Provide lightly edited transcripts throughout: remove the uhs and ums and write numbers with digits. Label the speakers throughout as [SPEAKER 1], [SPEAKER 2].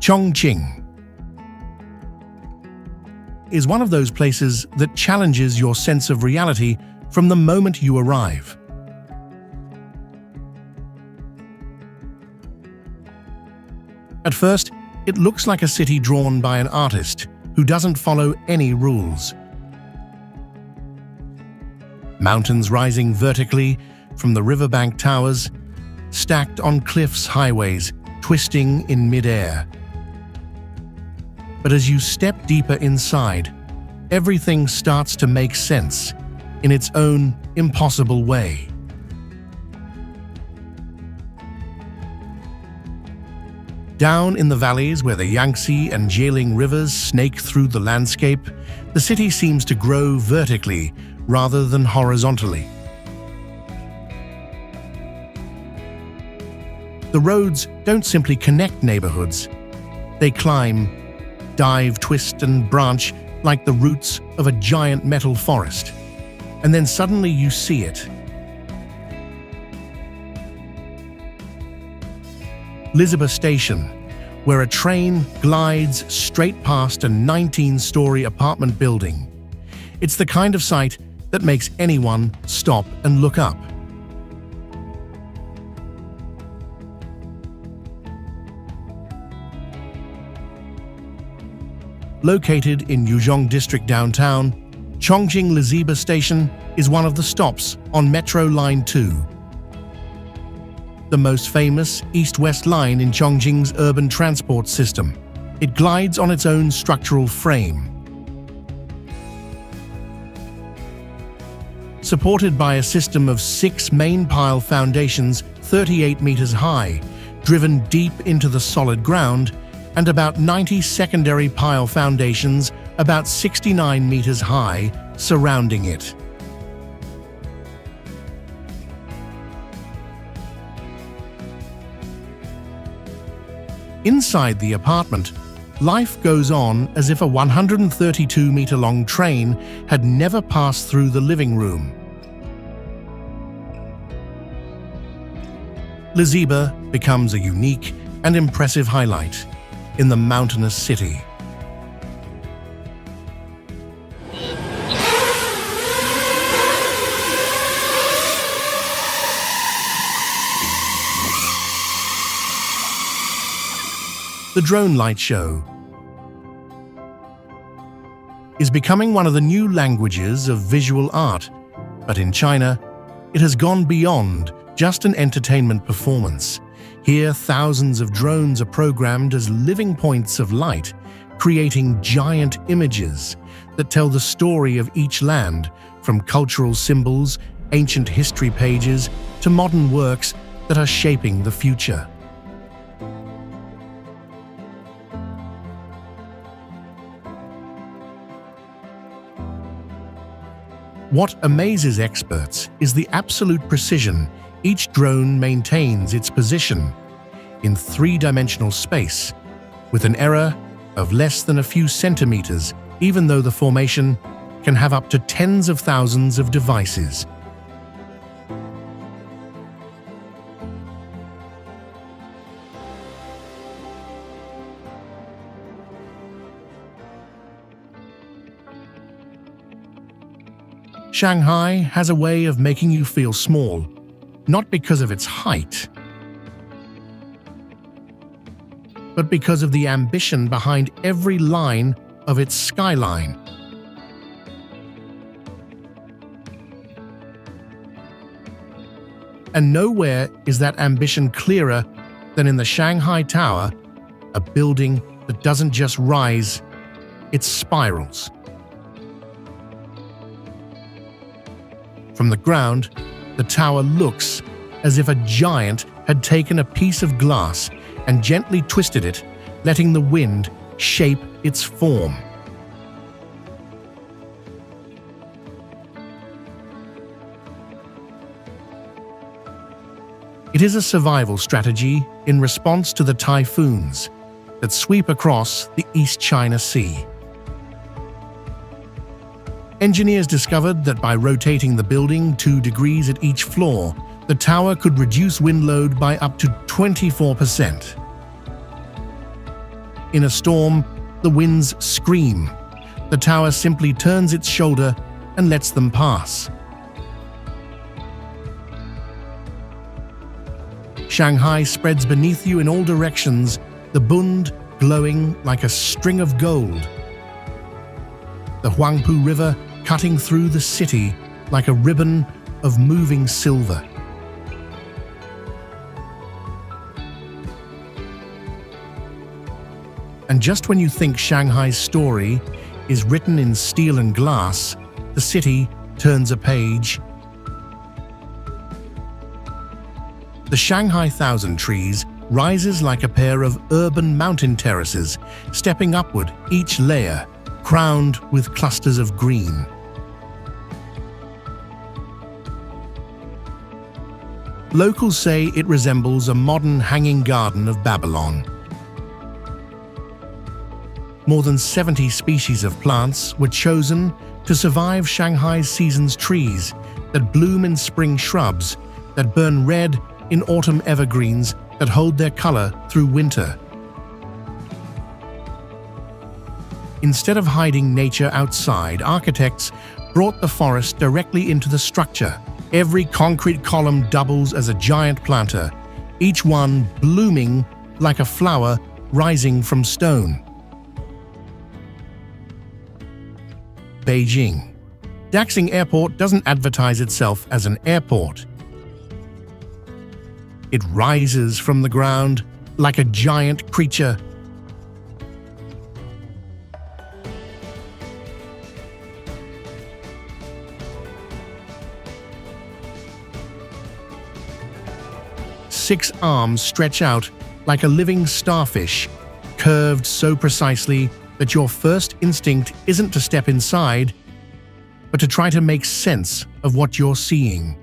[SPEAKER 1] Chongqing is one of those places that challenges your sense of reality from the moment you arrive. At first, it looks like a city drawn by an artist who doesn't follow any rules. Mountains rising vertically from the riverbank towers, stacked on cliffs, highways twisting in mid-air. But as you step deeper inside, everything starts to make sense in its own impossible way. Down in the valleys where the Yangtze and Jialing rivers snake through the landscape, the city seems to grow vertically rather than horizontally. The roads don't simply connect neighborhoods. They climb, dive, twist, and branch like the roots of a giant metal forest. And then suddenly you see it. Lisbon Station, where a train glides straight past a 19-story apartment building. It's the kind of sight that makes anyone stop and look up. Located in Yuzhong District downtown, Chongqing Lisbon Station is one of the stops on Metro Line 2. The most famous east-west line in Chongqing's urban transport system. It glides on its own structural frame. Supported by a system of 6 main pile foundations 38 meters high, driven deep into the solid ground, and about 90 secondary pile foundations about 69 meters high surrounding it. Inside the apartment, life goes on as if a 132-meter-long train had never passed through the living room. Lisbon becomes a unique and impressive highlight in the mountainous city. The drone light show is becoming one of the new languages of visual art, but in China, it has gone beyond just an entertainment performance. Here, thousands of drones are programmed as living points of light, creating giant images that tell the story of each land, from cultural symbols, ancient history pages, to modern works that are shaping the future. What amazes experts is the absolute precision each drone maintains its position in 3-dimensional space, with an error of less than a few centimeters, even though the formation can have up to tens of thousands of devices. Shanghai has a way of making you feel small, not because of its height, but because of the ambition behind every line of its skyline. And nowhere is that ambition clearer than in the Shanghai Tower, a building that doesn't just rise, it spirals. From the ground, the tower looks as if a giant had taken a piece of glass and gently twisted it, letting the wind shape its form. It is a survival strategy in response to the typhoons that sweep across the East China Sea. Engineers discovered that by rotating the building 2 degrees at each floor, the tower could reduce wind load by up to 24%. In a storm, the winds scream. The tower simply turns its shoulder and lets them pass. Shanghai spreads beneath you in all directions, the Bund glowing like a string of gold. The Huangpu River cutting through the city like a ribbon of moving silver. And just when you think Shanghai's story is written in steel and glass, the city turns a page. The Shanghai Thousand Trees rises like a pair of urban mountain terraces, stepping upward, each layer crowned with clusters of green. Locals say it resembles a modern hanging garden of Babylon. More than 70 species of plants were chosen to survive Shanghai's season's trees that bloom in spring shrubs, that burn red in autumn evergreens that hold their color through winter. Instead of hiding nature outside, architects brought the forest directly into the structure. Every concrete column doubles as a giant planter, each one blooming like a flower rising from stone. Beijing. Daxing Airport doesn't advertise itself as an airport. It rises from the ground like a giant creature. Six arms stretch out like a living starfish, curved so precisely that your first instinct isn't to step inside, but to try to make sense of what you're seeing.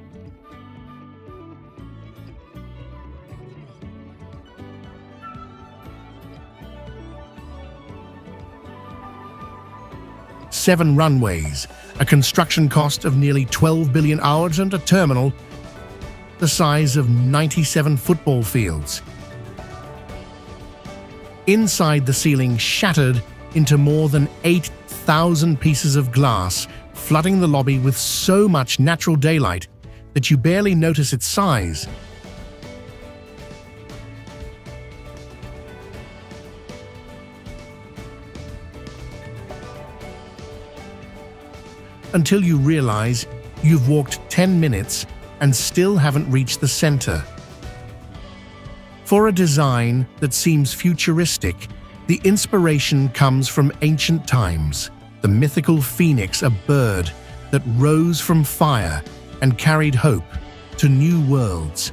[SPEAKER 1] Seven runways, a construction cost of nearly 12 billion hours, and a terminal the size of 97 football fields. Inside, the ceiling shattered into more than 8,000 pieces of glass, flooding the lobby with so much natural daylight that you barely notice its size. Until you realize you've walked 10 minutes and still haven't reached the center. For a design that seems futuristic, the inspiration comes from ancient times. The mythical phoenix, a bird that rose from fire and carried hope to new worlds.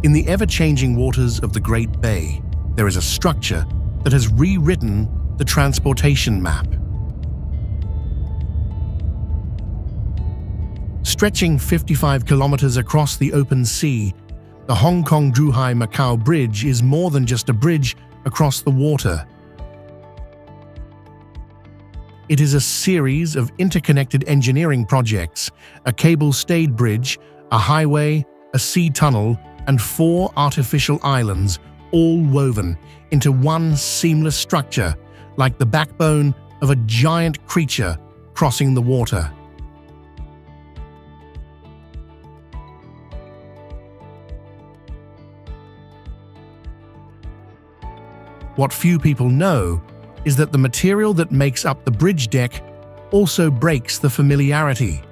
[SPEAKER 1] In the ever-changing waters of the Great Bay, there is a structure that has rewritten the transportation map. Stretching 55 kilometers across the open sea, the Hong Kong-Zhuhai-Macau Bridge is more than just a bridge across the water. It is a series of interconnected engineering projects, a cable-stayed bridge, a highway, a sea tunnel, and 4 artificial islands, all woven into one seamless structure, like the backbone of a giant creature crossing the water. What few people know is that the material that makes up the bridge deck also breaks the familiarity.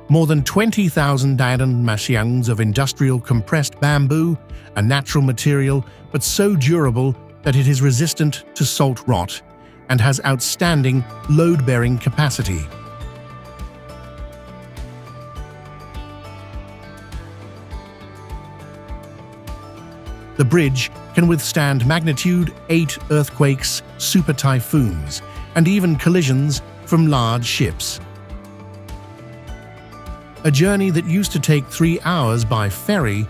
[SPEAKER 1] More than 20,000 diamond of industrial compressed bamboo, a natural material but so durable that it is resistant to salt rot and has outstanding load-bearing capacity. The bridge can withstand magnitude 8 earthquakes, super typhoons, and even collisions from large ships. A journey that used to take 3 hours by ferry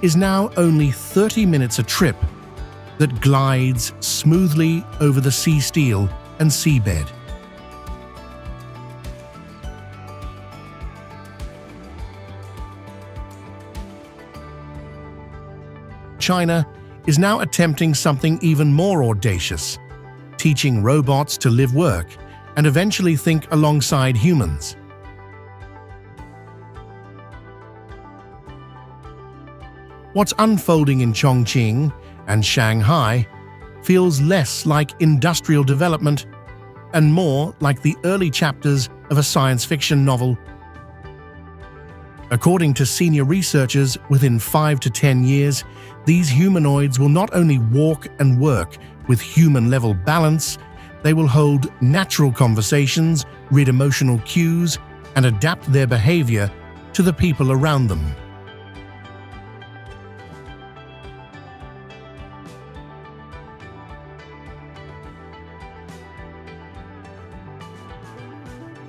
[SPEAKER 1] is now only 30 minutes a trip, that glides smoothly over the sea steel and seabed. China is now attempting something even more audacious, teaching robots to live, work, and eventually think alongside humans. What's unfolding in Chongqing and Shanghai feels less like industrial development and more like the early chapters of a science fiction novel. According to senior researchers, within 5 to 10 years, these humanoids will not only walk and work with human-level balance, they will hold natural conversations, read emotional cues, and adapt their behavior to the people around them.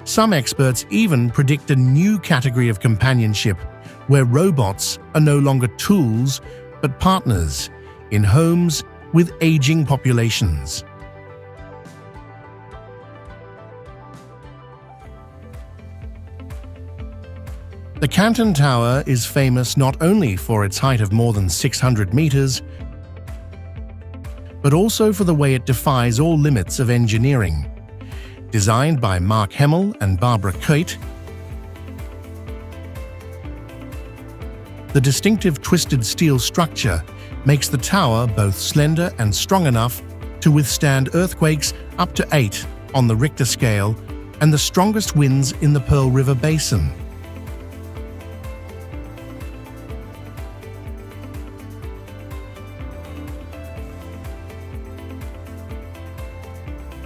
[SPEAKER 1] Some experts even predict a new category of companionship, where robots are no longer tools but partners in homes with aging populations. The Canton Tower is famous not only for its height of more than 600 meters, but also for the way it defies all limits of engineering. Designed by Mark Hemmel and Barbara Kate, the distinctive twisted steel structure makes the tower both slender and strong enough to withstand earthquakes up to 8 on the Richter scale and the strongest winds in the Pearl River Basin.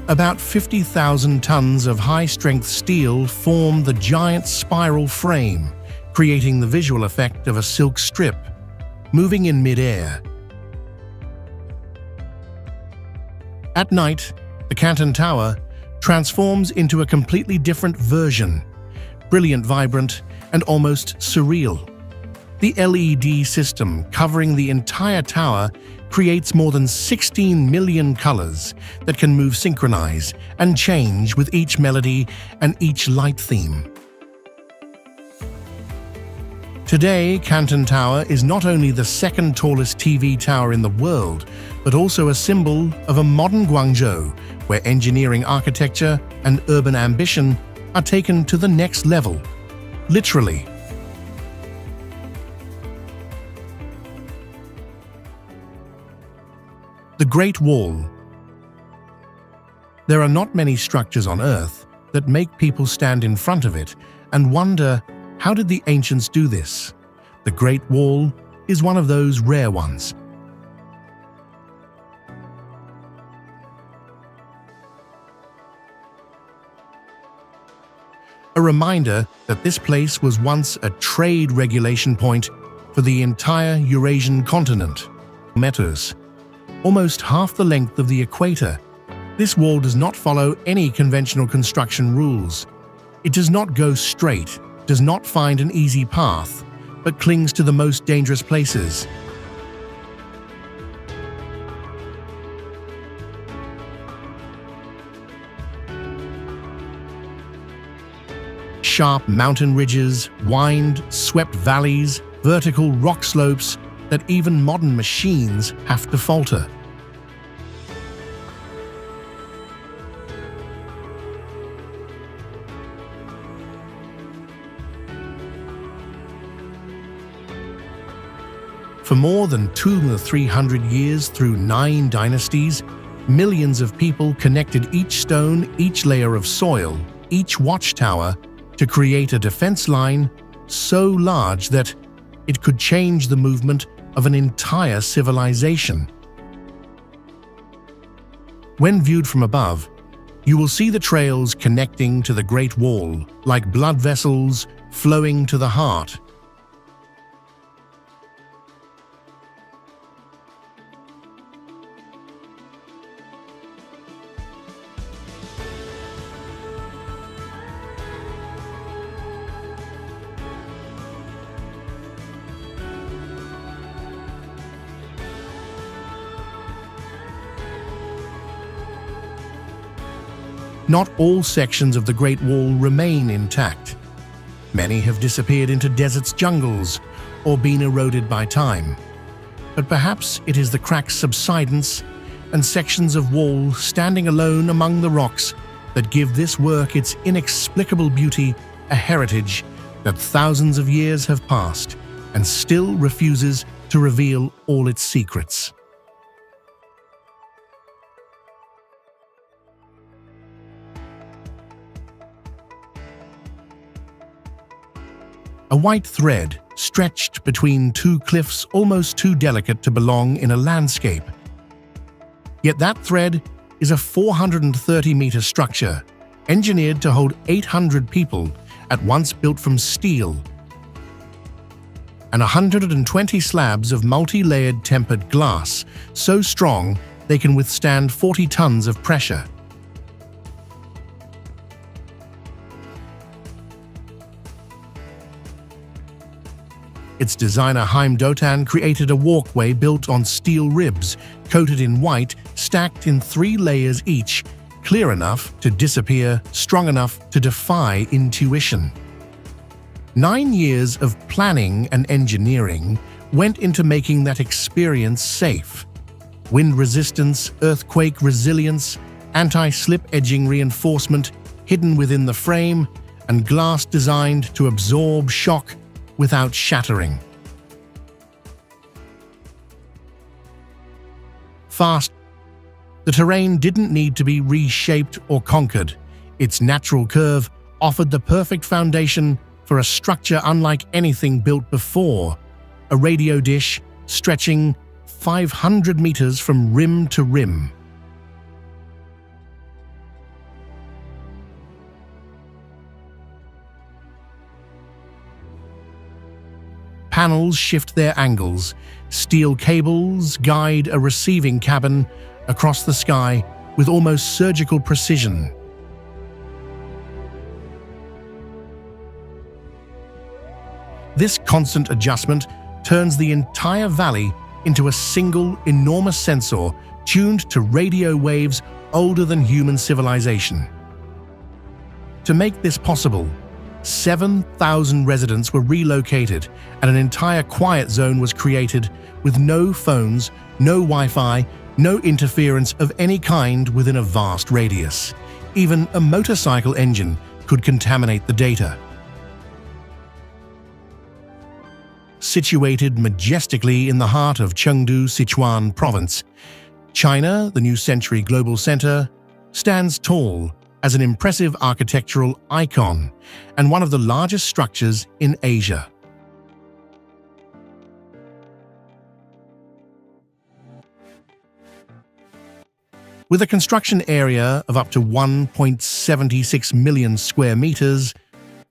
[SPEAKER 1] About 50,000 tons of high-strength steel form the giant spiral frame, creating the visual effect of a silk strip moving in mid-air. At night, the Canton Tower transforms into a completely different version, brilliant, vibrant, and almost surreal. The LED system covering the entire tower creates more than 16 million colors that can move, synchronize, and change with each melody and each light theme. Today, Canton Tower is not only the second tallest TV tower in the world, but also a symbol of a modern Guangzhou, where engineering, architecture, and urban ambition are taken to the next level, literally. The Great Wall. There are not many structures on Earth that make people stand in front of it and wonder, how did the ancients do this? The Great Wall is one of those rare ones. A reminder that this place was once a trade regulation point for the entire Eurasian continent. Meters. Almost half the length of the equator, this wall does not follow any conventional construction rules. It does not go straight, does not find an easy path, but clings to the most dangerous places. Sharp mountain ridges, wind-swept valleys, vertical rock slopes that even modern machines have to falter. For more than 200 to 300 years, through 9 dynasties, millions of people connected each stone, each layer of soil, each watchtower to create a defense line so large that it could change the movement of an entire civilization. When viewed from above, you will see the trails connecting to the Great Wall, like blood vessels flowing to the heart. not all sections of the Great Wall remain intact. Many have disappeared into desert's jungles or been eroded by time. But perhaps it is the crack's subsidence and sections of wall standing alone among the rocks that give this work its inexplicable beauty, a heritage that thousands of years have passed and still refuses to reveal all its secrets. A white thread stretched between two cliffs almost too delicate to belong in a landscape. Yet that thread is a 430-meter structure, engineered to hold 800 people, at once built from steel, and 120 slabs of multi-layered tempered glass, so strong they can withstand 40 tons of pressure. Its designer Haim Dotan created a walkway built on steel ribs, coated in white, stacked in 3 layers each, clear enough to disappear, strong enough to defy intuition. 9 years of planning and engineering went into making that experience safe. Wind resistance, earthquake resilience, anti-slip edging reinforcement hidden within the frame, and glass designed to absorb shock without shattering. Fast, the terrain didn't need to be reshaped or conquered. Its natural curve offered the perfect foundation for a structure unlike anything built before, a radio dish stretching 500 meters from rim to rim. Panels shift their angles. Steel cables guide a receiving cabin across the sky with almost surgical precision. This constant adjustment turns the entire valley into a single, enormous sensor tuned to radio waves older than human civilization. To make this possible, 7,000 residents were relocated and an entire quiet zone was created with no phones, no Wi-Fi, no interference of any kind within a vast radius. Even a motorcycle engine could contaminate the data. Situated majestically in the heart of Chengdu, Sichuan province, China, the New Century Global Center, stands tall as an impressive architectural icon and one of the largest structures in Asia. With a construction area of up to 1.76 million square meters,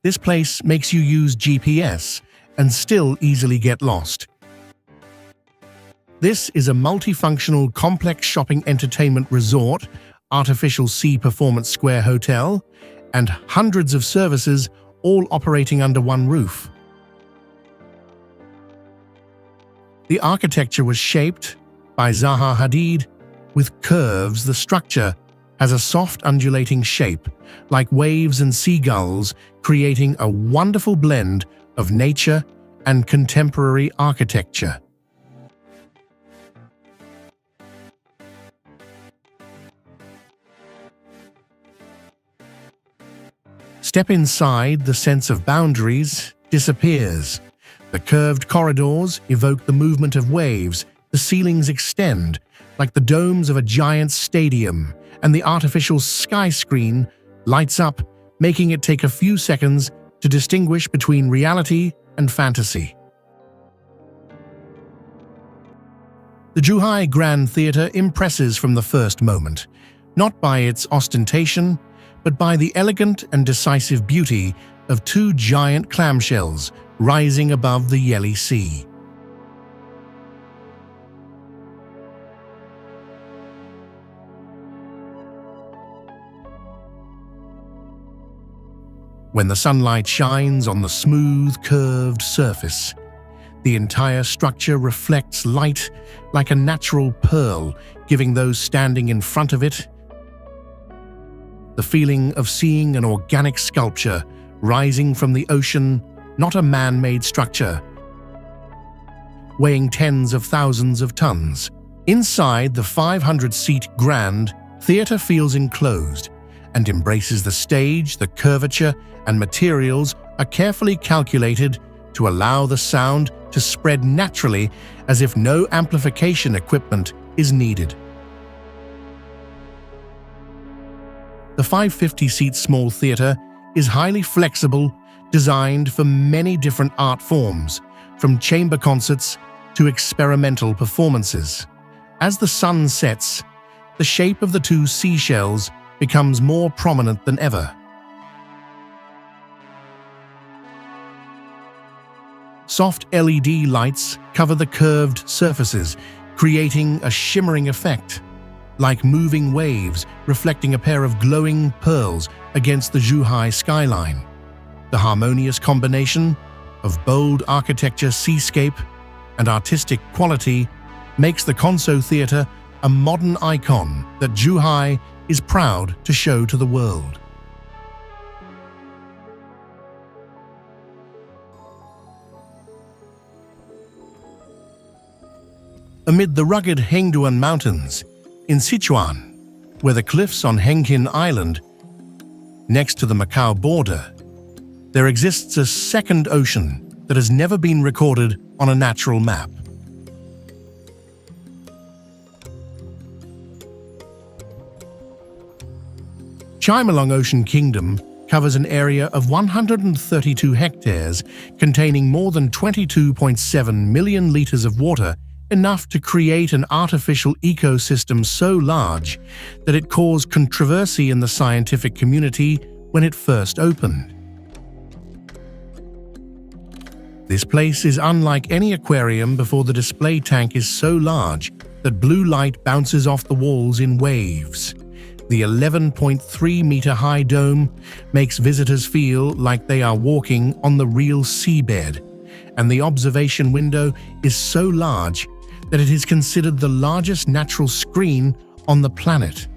[SPEAKER 1] this place makes you use GPS and still easily get lost. This is a multifunctional complex shopping entertainment resort, artificial sea performance square hotel, and hundreds of services all operating under one roof. The architecture was shaped by Zaha Hadid. With curves, the structure has a soft undulating shape, like waves and seagulls, creating a wonderful blend of nature and contemporary architecture. Step inside, the sense of boundaries disappears. The curved corridors evoke the movement of waves, the ceilings extend, like the domes of a giant stadium, and the artificial sky screen lights up, making it take a few seconds to distinguish between reality and fantasy. The Zhuhai Grand Theatre impresses from the first moment, not by its ostentation, but by the elegant and decisive beauty of 2 giant clamshells rising above the Yelly Sea. When the sunlight shines on the smooth, curved surface, the entire structure reflects light like a natural pearl, giving those standing in front of it the feeling of seeing an organic sculpture rising from the ocean, not a man-made structure, weighing tens of thousands of tons. Inside the 500-seat Grand Theatre feels enclosed and embraces the stage. The curvature and materials are carefully calculated to allow the sound to spread naturally, as if no amplification equipment is needed. The 550-seat small theatre is highly flexible, designed for many different art forms, from chamber concerts to experimental performances. As the sun sets, the shape of the two seashells becomes more prominent than ever. Soft LED lights cover the curved surfaces, creating a shimmering effect, like moving waves reflecting a pair of glowing pearls against the Zhuhai skyline. The harmonious combination of bold architecture, seascape, and artistic quality makes the Conso Theatre a modern icon that Zhuhai is proud to show to the world. Amid the rugged Hengduan Mountains, in Sichuan, where the cliffs on Hengqin Island, next to the Macau border, there exists a second ocean that has never been recorded on a natural map. Chimelong Ocean Kingdom covers an area of 132 hectares containing more than 22.7 million liters of water, enough to create an artificial ecosystem so large that it caused controversy in the scientific community when it first opened. This place is unlike any aquarium before the display tank is so large that blue light bounces off the walls in waves. The 11.3-meter-high dome makes visitors feel like they are walking on the real seabed, and the observation window is so large that it is considered the largest natural screen on the planet.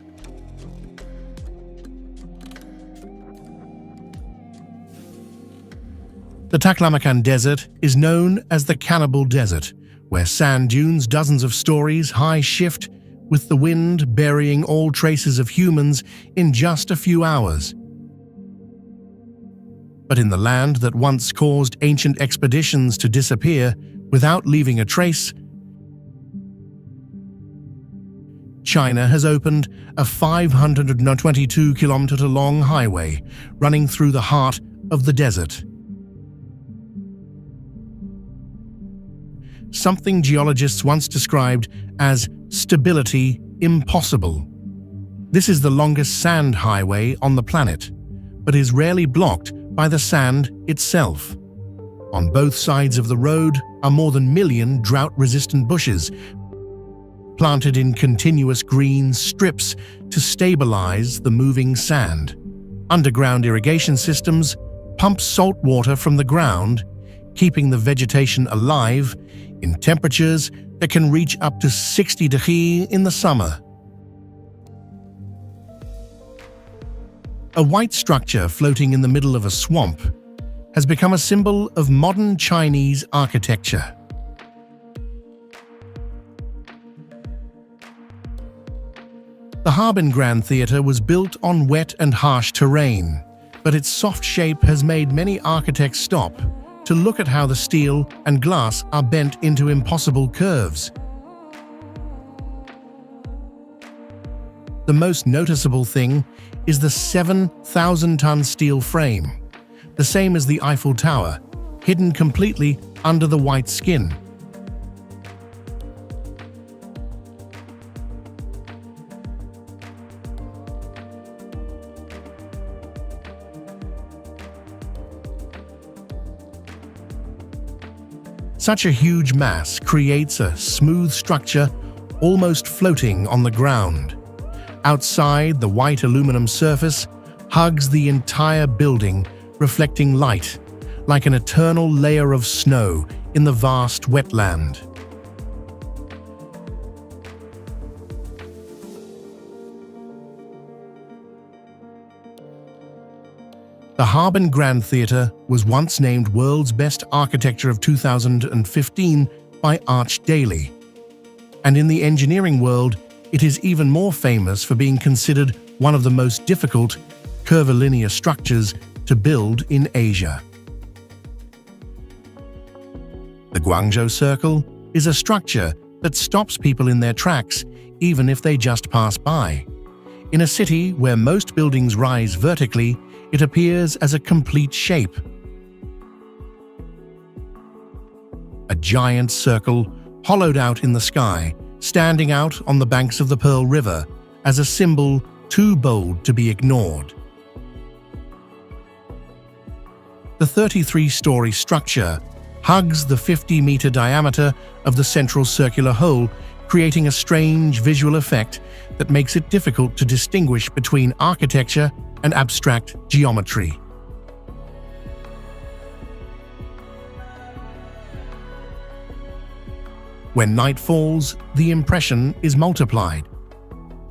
[SPEAKER 1] The Taklamakan Desert is known as the Cannibal Desert, where sand dunes dozens of stories high shift with the wind burying all traces of humans in just a few hours. But in the land that once caused ancient expeditions to disappear without leaving a trace, China has opened a 522-kilometer-long highway running through the heart of the desert. Something geologists once described as stability impossible. This is the longest sand highway on the planet, but is rarely blocked by the sand itself. On both sides of the road are more than a million drought-resistant bushes, planted in continuous green strips to stabilize the moving sand. Underground irrigation systems pump salt water from the ground, keeping the vegetation alive in temperatures that can reach up to 60 degrees in the summer. A white structure floating in the middle of a swamp has become a symbol of modern Chinese architecture. The Harbin Grand Theatre was built on wet and harsh terrain, but its soft shape has made many architects stop to look at how the steel and glass are bent into impossible curves. The most noticeable thing is the 7,000-ton steel frame, the same as the Eiffel Tower, hidden completely under the white skin. Such a huge mass creates a smooth structure almost floating on the ground. Outside, the white aluminum surface hugs the entire building, reflecting light, like an eternal layer of snow in the vast wetland. The Harbin Grand Theatre was once named World's Best Architecture of 2015 by Arch Daily. And in the engineering world, it is even more famous for being considered one of the most difficult, curvilinear structures to build in Asia. The Guangzhou Circle is a structure that stops people in their tracks even if they just pass by. In a city where most buildings rise vertically, it appears as a complete shape. A giant circle hollowed out in the sky, standing out on the banks of the Pearl River as a symbol too bold to be ignored. The 33-story structure hugs the 50-meter diameter of the central circular hole, creating a strange visual effect that makes it difficult to distinguish between architecture and abstract geometry. When night falls, the impression is multiplied.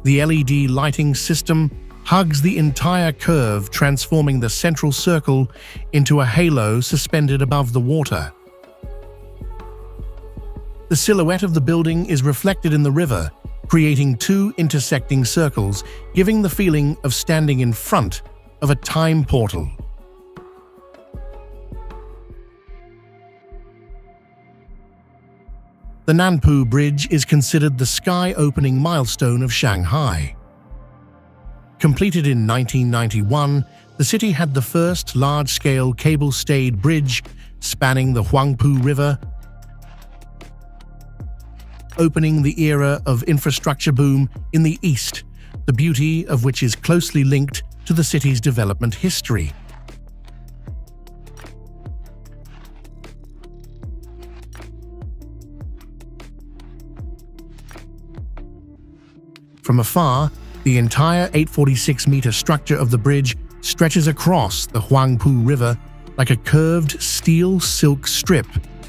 [SPEAKER 1] The LED lighting system hugs the entire curve, transforming the central circle into a halo suspended above the water. The silhouette of the building is reflected in the river, creating two intersecting circles, giving the feeling of standing in front of a time portal. The Nanpu Bridge is considered the sky-opening milestone of Shanghai. Completed in 1991, the city had the first large-scale cable-stayed bridge spanning the Huangpu River, opening the era of infrastructure boom in the east, the beauty of which is closely linked to the city's development history. From afar, the entire 846-meter structure of the bridge stretches across the Huangpu River like a curved steel silk strip,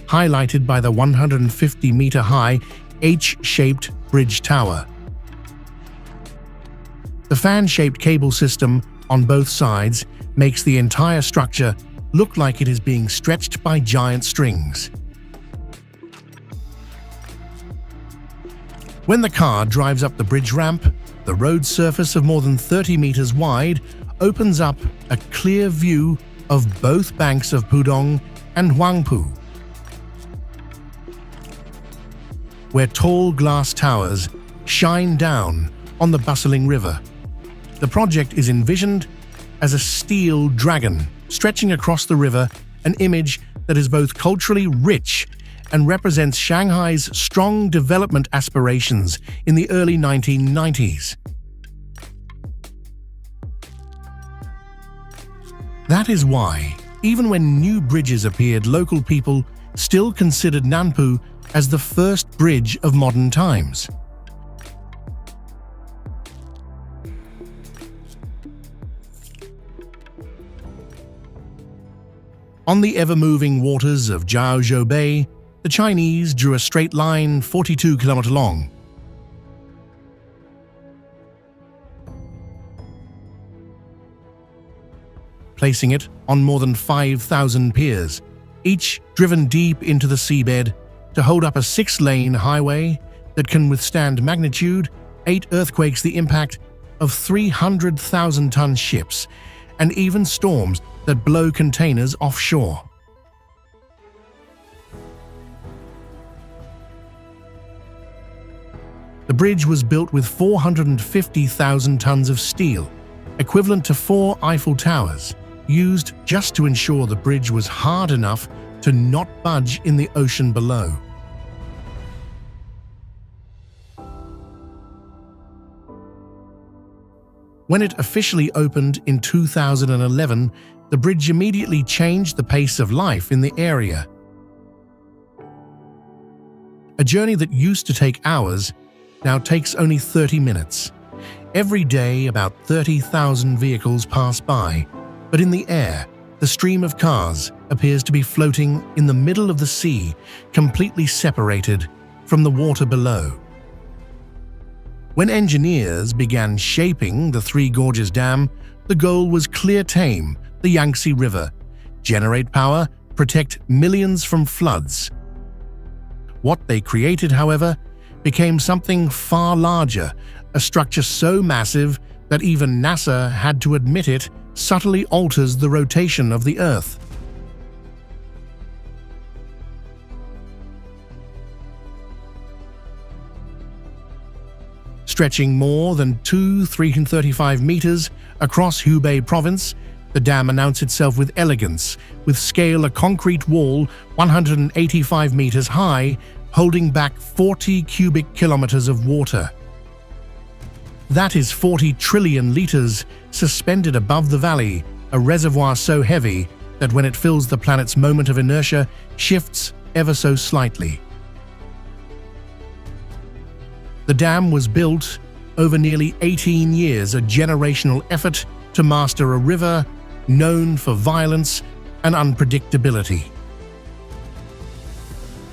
[SPEAKER 1] highlighted by the 150-meter-high H-shaped bridge tower. The fan-shaped cable system on both sides makes the entire structure look like it is being stretched by giant strings. When the car drives up the bridge ramp, the road surface of more than 30 meters wide opens up a clear view of both banks of Pudong and Huangpu, where tall glass towers shine down on the bustling river. The project is envisioned as a steel dragon stretching across the river, an image that is both culturally rich and represents Shanghai's strong development aspirations in the early 1990s. That is why, even when new bridges appeared, local people still considered Nanpu as the first bridge of modern times. On the ever-moving waters of Jiaozhou Bay, the Chinese drew a straight line 42 kilometers long. Placing it on more than 5,000 piers, each driven deep into the seabed to hold up a 6-lane highway that can withstand magnitude 8 earthquakes, the impact of 300,000-ton ships, and even storms that blow containers offshore. The bridge was built with 450,000 tons of steel, equivalent to 4 Eiffel Towers, used just to ensure the bridge was hard enough to not budge in the ocean below. When it officially opened in 2011, the bridge immediately changed the pace of life in the area. A journey that used to take hours now takes only 30 minutes. Every day, about 30,000 vehicles pass by, but in the air, the stream of cars appears to be floating in the middle of the sea, completely separated from the water below. When engineers began shaping the Three Gorges Dam, The goal was clear tame the Yangtze River, generate power, protect millions from floods. What they created, however, became something far larger, a structure so massive that even NASA had to admit it subtly alters the rotation of the Earth. Stretching more than 335 meters across Hubei province, the dam announced itself with elegance, with scale a concrete wall 185 meters high, holding back 40 cubic kilometers of water. That is 40 trillion liters suspended above the valley, a reservoir so heavy that when it fills the planet's moment of inertia shifts ever so slightly. The dam was built over nearly 18 years, a generational effort to master a river known for violence and unpredictability.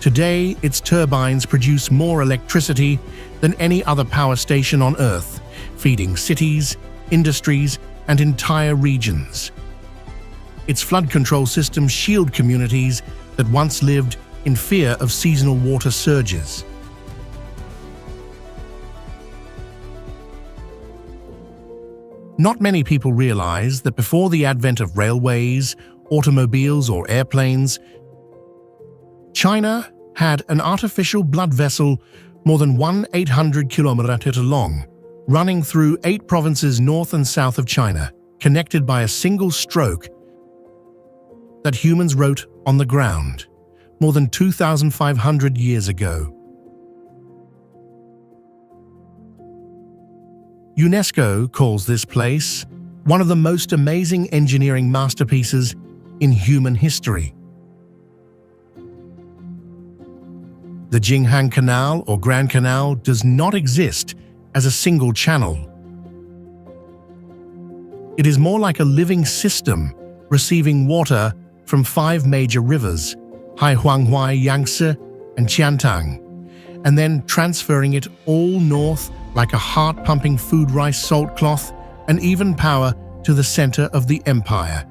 [SPEAKER 1] Today, its turbines produce more electricity than any other power station on Earth, feeding cities, industries, and entire regions. Its flood control systems shield communities that once lived in fear of seasonal water surges. Not many people realize that before the advent of railways, automobiles, or airplanes, China had an artificial blood vessel more than 1,800 kilometers long, running through 8 provinces north and south of China, connected by a single stroke that humans wrote on the ground more than 2,500 years ago. UNESCO calls this place one of the most amazing engineering masterpieces in human history. The Jinghan Canal or Grand Canal does not exist as a single channel. It is more like a living system receiving water from 5 major rivers, Haihuanghai, Yangtze, and Qiantang, and then transferring it all north like a heart-pumping food rice salt cloth, and even power to the center of the empire.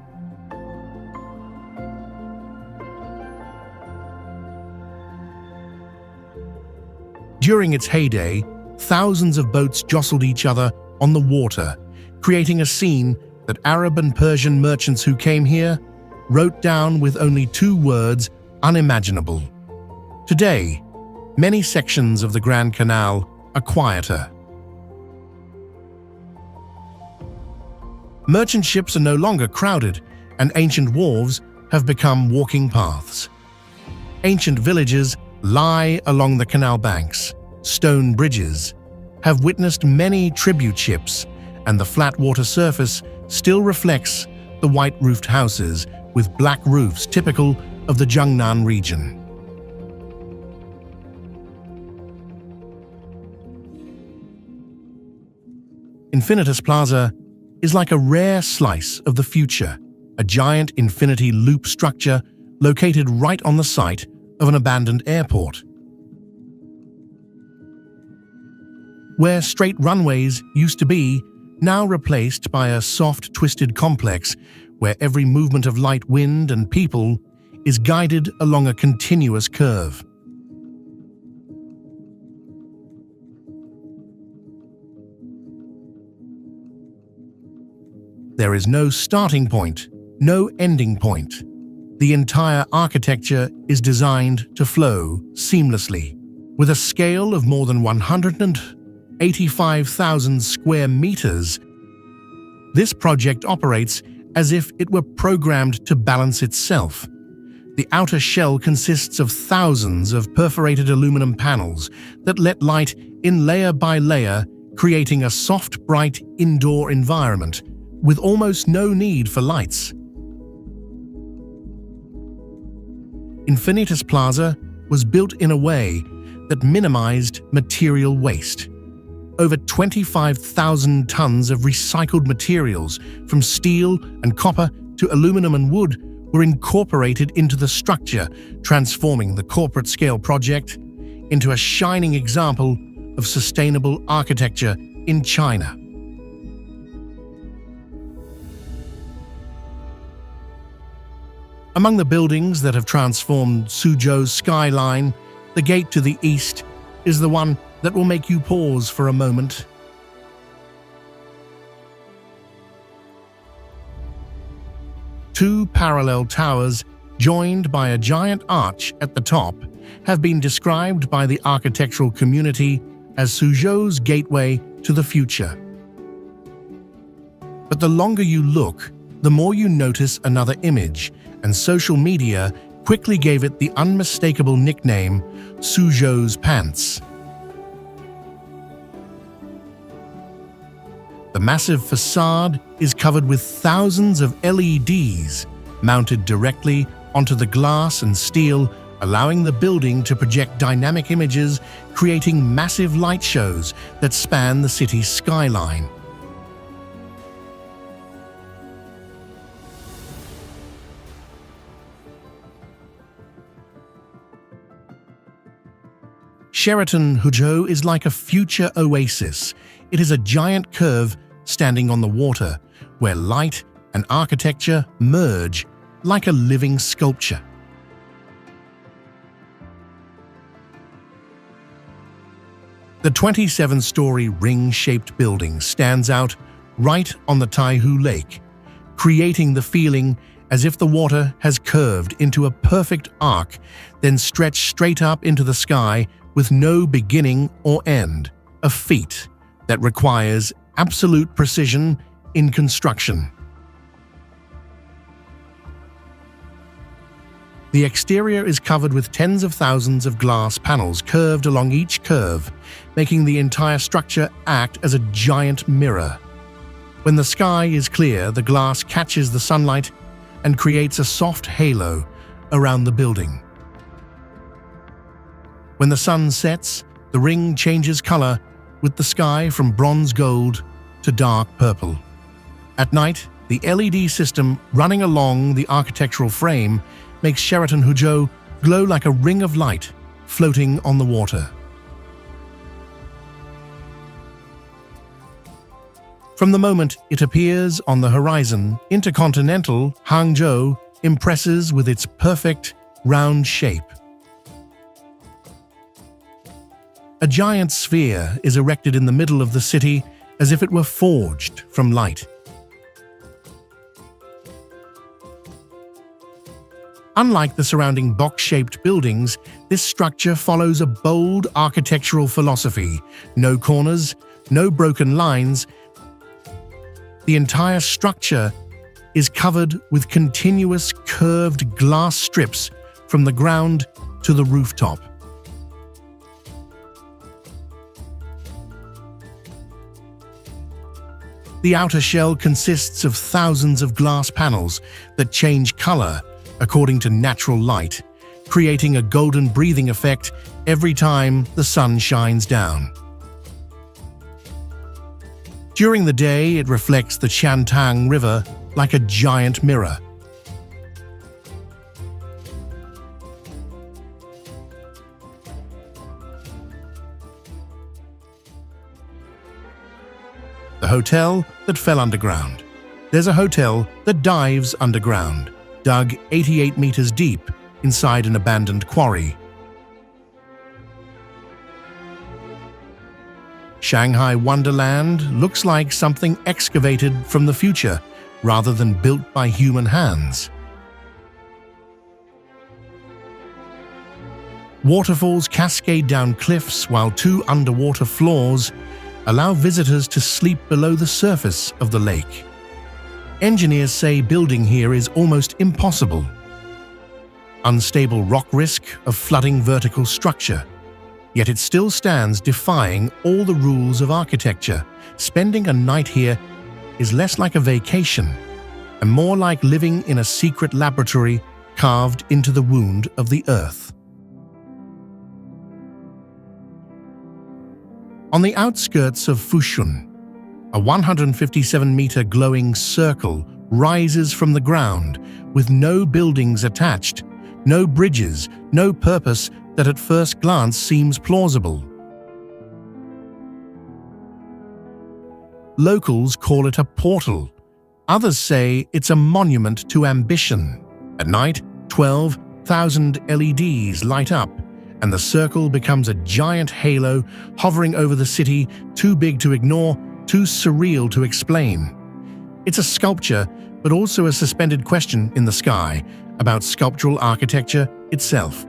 [SPEAKER 1] During its heyday, thousands of boats jostled each other on the water, creating a scene that Arab and Persian merchants who came here wrote down with only 2 words, unimaginable. Today, many sections of the Grand Canal are quieter. Merchant ships are no longer crowded, and ancient wharves have become walking paths. Ancient villages lie along the canal banks. Stone bridges have witnessed many tribute ships, and the flat water surface still reflects the white-roofed houses with black roofs typical of the Jiangnan region. Infinitus Plaza is like a rare slice of the future, a giant infinity loop structure located right on the site of an abandoned airport. Where straight runways used to be, now replaced by a soft, twisted complex where every movement of light, wind, and people is guided along a continuous curve. There is no starting point, no ending point. The entire architecture is designed to flow seamlessly. With a scale of more than 185,000 square meters, this project operates as if it were programmed to balance itself. The outer shell consists of thousands of perforated aluminum panels that let light in layer by layer, creating a soft, bright indoor environment with almost no need for lights. Infinitus Plaza was built in a way that minimized material waste. Over 25,000 tons of recycled materials, from steel and copper to aluminum and wood, were incorporated into the structure, transforming the corporate-scale project into a shining example of sustainable architecture in China. Among the buildings that have transformed Suzhou's skyline, the gate to the east is the one that will make you pause for a moment. Two parallel towers, joined by a giant arch at the top, have been described by the architectural community as Suzhou's gateway to the future. But the longer you look, the more you notice another image, and social media quickly gave it the unmistakable nickname Suzhou's Pants. The massive facade is covered with thousands of LEDs mounted directly onto the glass and steel, allowing the building to project dynamic images, creating massive light shows that span the city's skyline. Sheraton Huzhou is like a future oasis. It is a giant curve standing on the water, where light and architecture merge like a living sculpture. The 27-story ring-shaped building stands out right on the Taihu Lake, creating the feeling as if the water has curved into a perfect arc, then stretched straight up into the sky with no beginning or end, a feat that requires absolute precision in construction. The exterior is covered with tens of thousands of glass panels curved along each curve, making the entire structure act as a giant mirror. When the sky is clear, the glass catches the sunlight and creates a soft halo around the building. When the sun sets, the ring changes color, with the sky from bronze gold to dark purple. At night, the LED system running along the architectural frame makes Sheraton Huzhou glow like a ring of light floating on the water. From the moment it appears on the horizon, Intercontinental Hangzhou impresses with its perfect, round shape. A giant sphere is erected in the middle of the city as if it were forged from light. Unlike the surrounding box-shaped buildings, this structure follows a bold architectural philosophy. No corners, no broken lines. The entire structure is covered with continuous curved glass strips from the ground to the rooftop. The outer shell consists of thousands of glass panels that change color according to natural light, creating a golden breathing effect every time the sun shines down. During the day, it reflects the Shantung River like a giant mirror. The hotel that fell underground. There's a hotel that dives underground, dug 88 meters deep inside an abandoned quarry. Shanghai Wonderland looks like something excavated from the future rather than built by human hands. Waterfalls cascade down cliffs while two underwater floors allow visitors to sleep below the surface of the lake. Engineers say building here is almost impossible. Unstable rock risk of flooding vertical structure. Yet it still stands defying all the rules of architecture. Spending a night here is less like a vacation and more like living in a secret laboratory carved into the wound of the earth. On the outskirts of Fushun, a 157-meter glowing circle rises from the ground with no buildings attached, no bridges, no purpose that at first glance seems plausible. Locals call it a portal. Others say it's a monument to ambition. At night, 12,000 LEDs light up, and the circle becomes a giant halo hovering over the city, too big to ignore, too surreal to explain. It's a sculpture, but also a suspended question in the sky about sculptural architecture itself.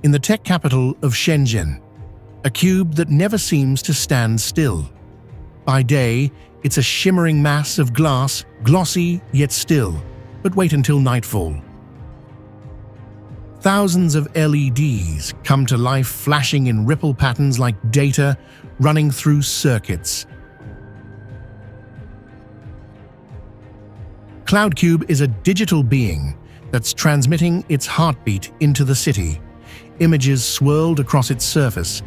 [SPEAKER 1] In the tech capital of Shenzhen, a cube that never seems to stand still. By day, it's a shimmering mass of glass, glossy yet still, but wait until nightfall. Thousands of LEDs come to life, flashing in ripple patterns like data running through circuits. Cloudcube is a digital being that's transmitting its heartbeat into the city. Images swirled across its surface,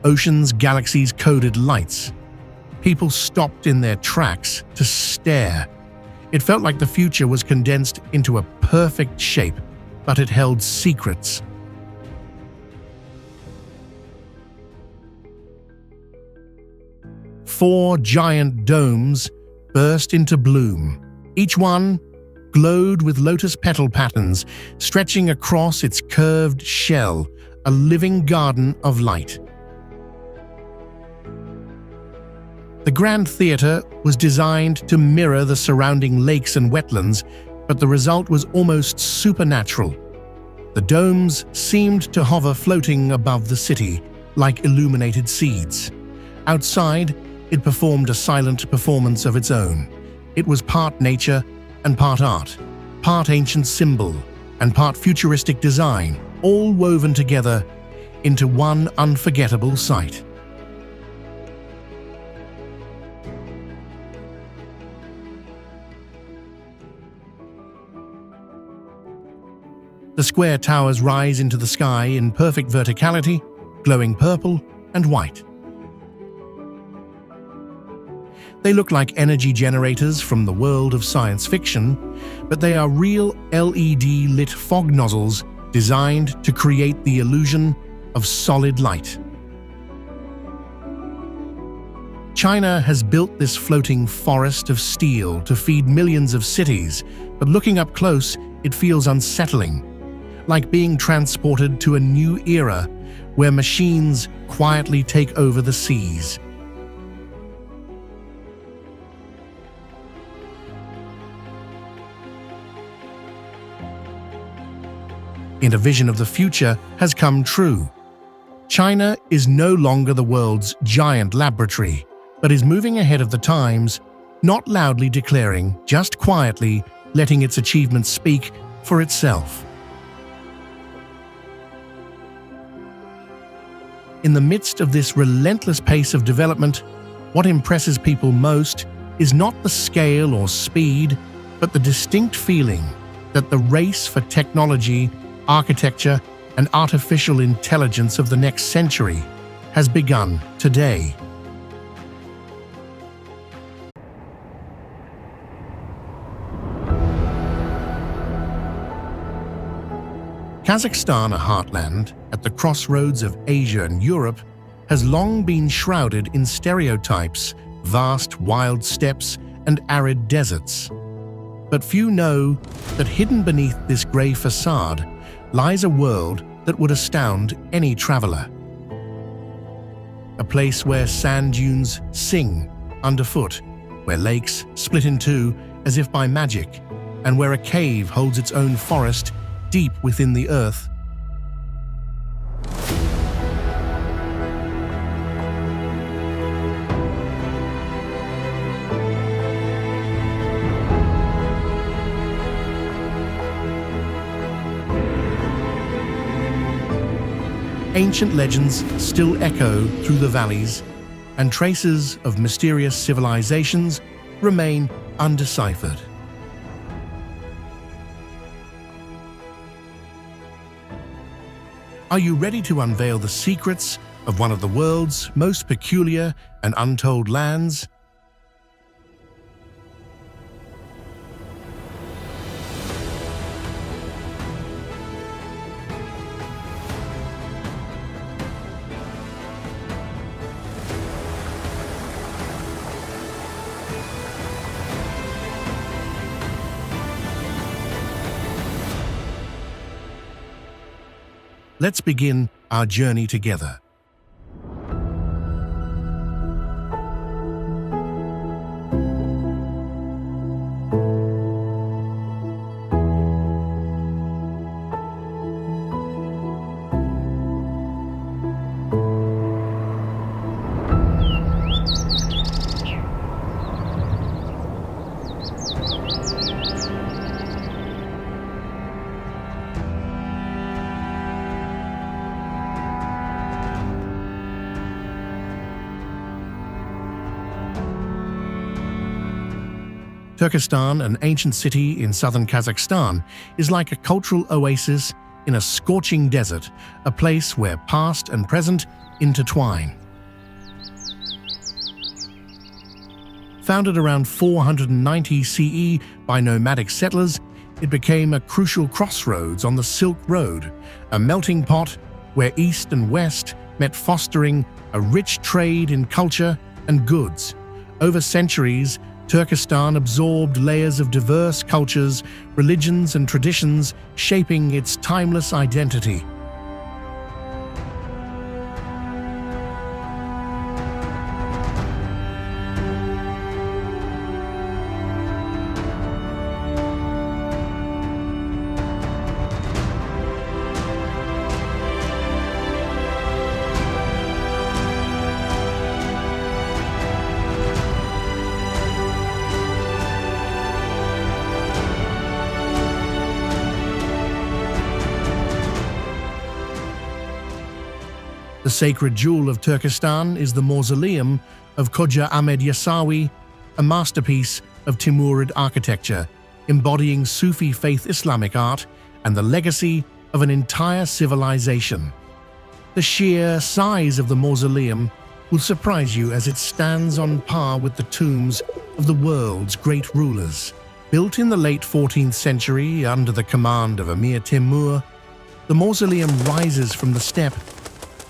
[SPEAKER 1] oceans, galaxies, coded lights. People stopped in their tracks to stare. It felt like the future was condensed into a perfect shape, but it held secrets. Four giant domes burst into bloom. Each one glowed with lotus petal patterns stretching across its curved shell, a living garden of light. The Grand Theatre was designed to mirror the surrounding lakes and wetlands, but the result was almost supernatural. The domes seemed to hover floating above the city, like illuminated seeds. Outside, it performed a silent performance of its own. It was part nature and part art, part ancient symbol and part futuristic design, all woven together into one unforgettable sight. The square towers rise into the sky in perfect verticality, glowing purple and white. They look like energy generators from the world of science fiction, but they are real LED-lit fog nozzles designed to create the illusion of solid light. China has built this floating forest of steel to feed millions of cities, but looking up close, it feels unsettling, like being transported to a new era where machines quietly take over the seas. And a vision of the future has come true. China is no longer the world's giant laboratory, but is moving ahead of the times, not loudly declaring, just quietly letting its achievements speak for itself. In the midst of this relentless pace of development, what impresses people most is not the scale or speed, but the distinct feeling that the race for technology, architecture, and artificial intelligence of the next century has begun today. Kazakhstan, a heartland at the crossroads of Asia and Europe, has long been shrouded in stereotypes, vast wild steppes, and arid deserts. But few know that hidden beneath this grey facade lies a world that would astound any traveler. A place where sand dunes sing underfoot, where lakes split in two as if by magic, and where a cave holds its own forest deep within the earth. Ancient legends still echo through the valleys, and traces of mysterious civilizations remain undeciphered. Are you ready to unveil the secrets of one of the world's most peculiar and untold lands? Let's begin our journey together. Turkestan, an ancient city in southern Kazakhstan, is like a cultural oasis in a scorching desert, a place where past and present intertwine. Founded around 490 CE by nomadic settlers, it became a crucial crossroads on the Silk Road, a melting pot where East and West met, fostering a rich trade in culture and goods. Over centuries, Turkestan absorbed layers of diverse cultures, religions, and traditions, shaping its timeless identity. The sacred jewel of Turkestan is the mausoleum of Khoja Ahmed Yasawi, a masterpiece of Timurid architecture, embodying Sufi faith Islamic art and the legacy of an entire civilization. The sheer size of the mausoleum will surprise you, as it stands on par with the tombs of the world's great rulers. Built in the late 14th century under the command of Emir Timur, the mausoleum rises from the steppe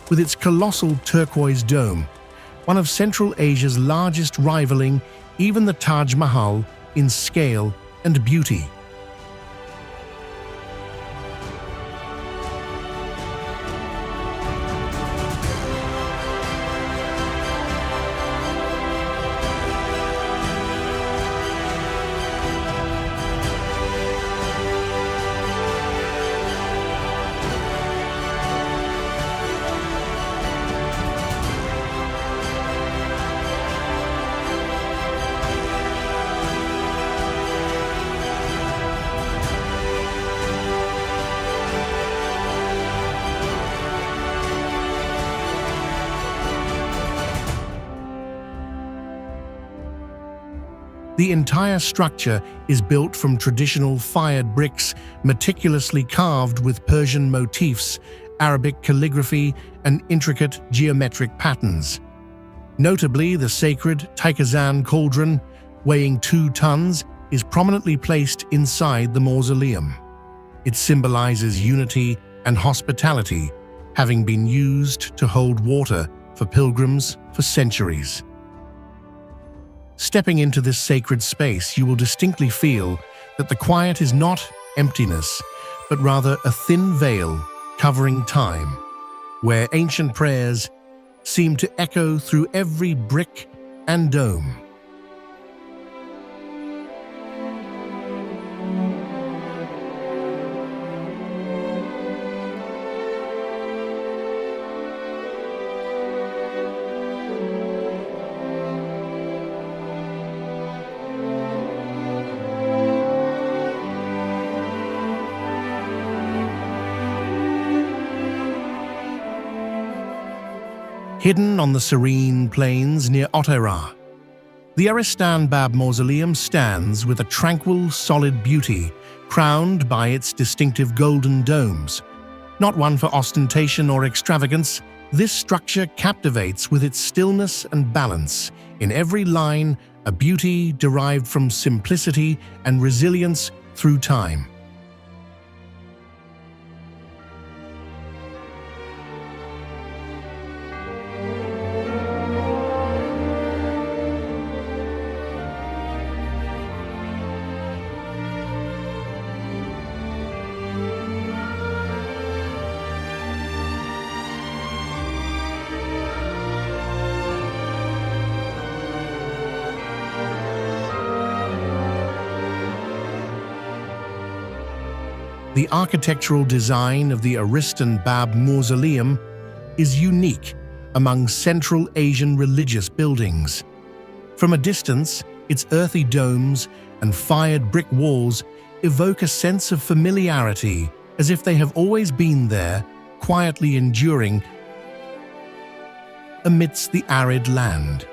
[SPEAKER 1] with its colossal turquoise dome, one of Central Asia's largest, rivaling even the Taj Mahal in scale and beauty. The entire structure is built from traditional fired bricks, meticulously carved with Persian motifs, Arabic calligraphy, and intricate geometric patterns. Notably, the sacred Taikazan cauldron, weighing 2 tons, is prominently placed inside the mausoleum. It symbolizes unity and hospitality, having been used to hold water for pilgrims for centuries. Stepping into this sacred space, you will distinctly feel that the quiet is not emptiness, but rather a thin veil covering time, where ancient prayers seem to echo through every brick and dome. Hidden on the serene plains near Otera, the Arystan Bab Mausoleum stands with a tranquil, solid beauty, crowned by its distinctive golden domes. Not one for ostentation or extravagance, this structure captivates with its stillness and balance. In every line, a beauty derived from simplicity and resilience through time. The architectural design of the Arystan Bab Mausoleum is unique among Central Asian religious buildings. From a distance, its earthy domes and fired brick walls evoke a sense of familiarity, as if they have always been there, quietly enduring amidst the arid land.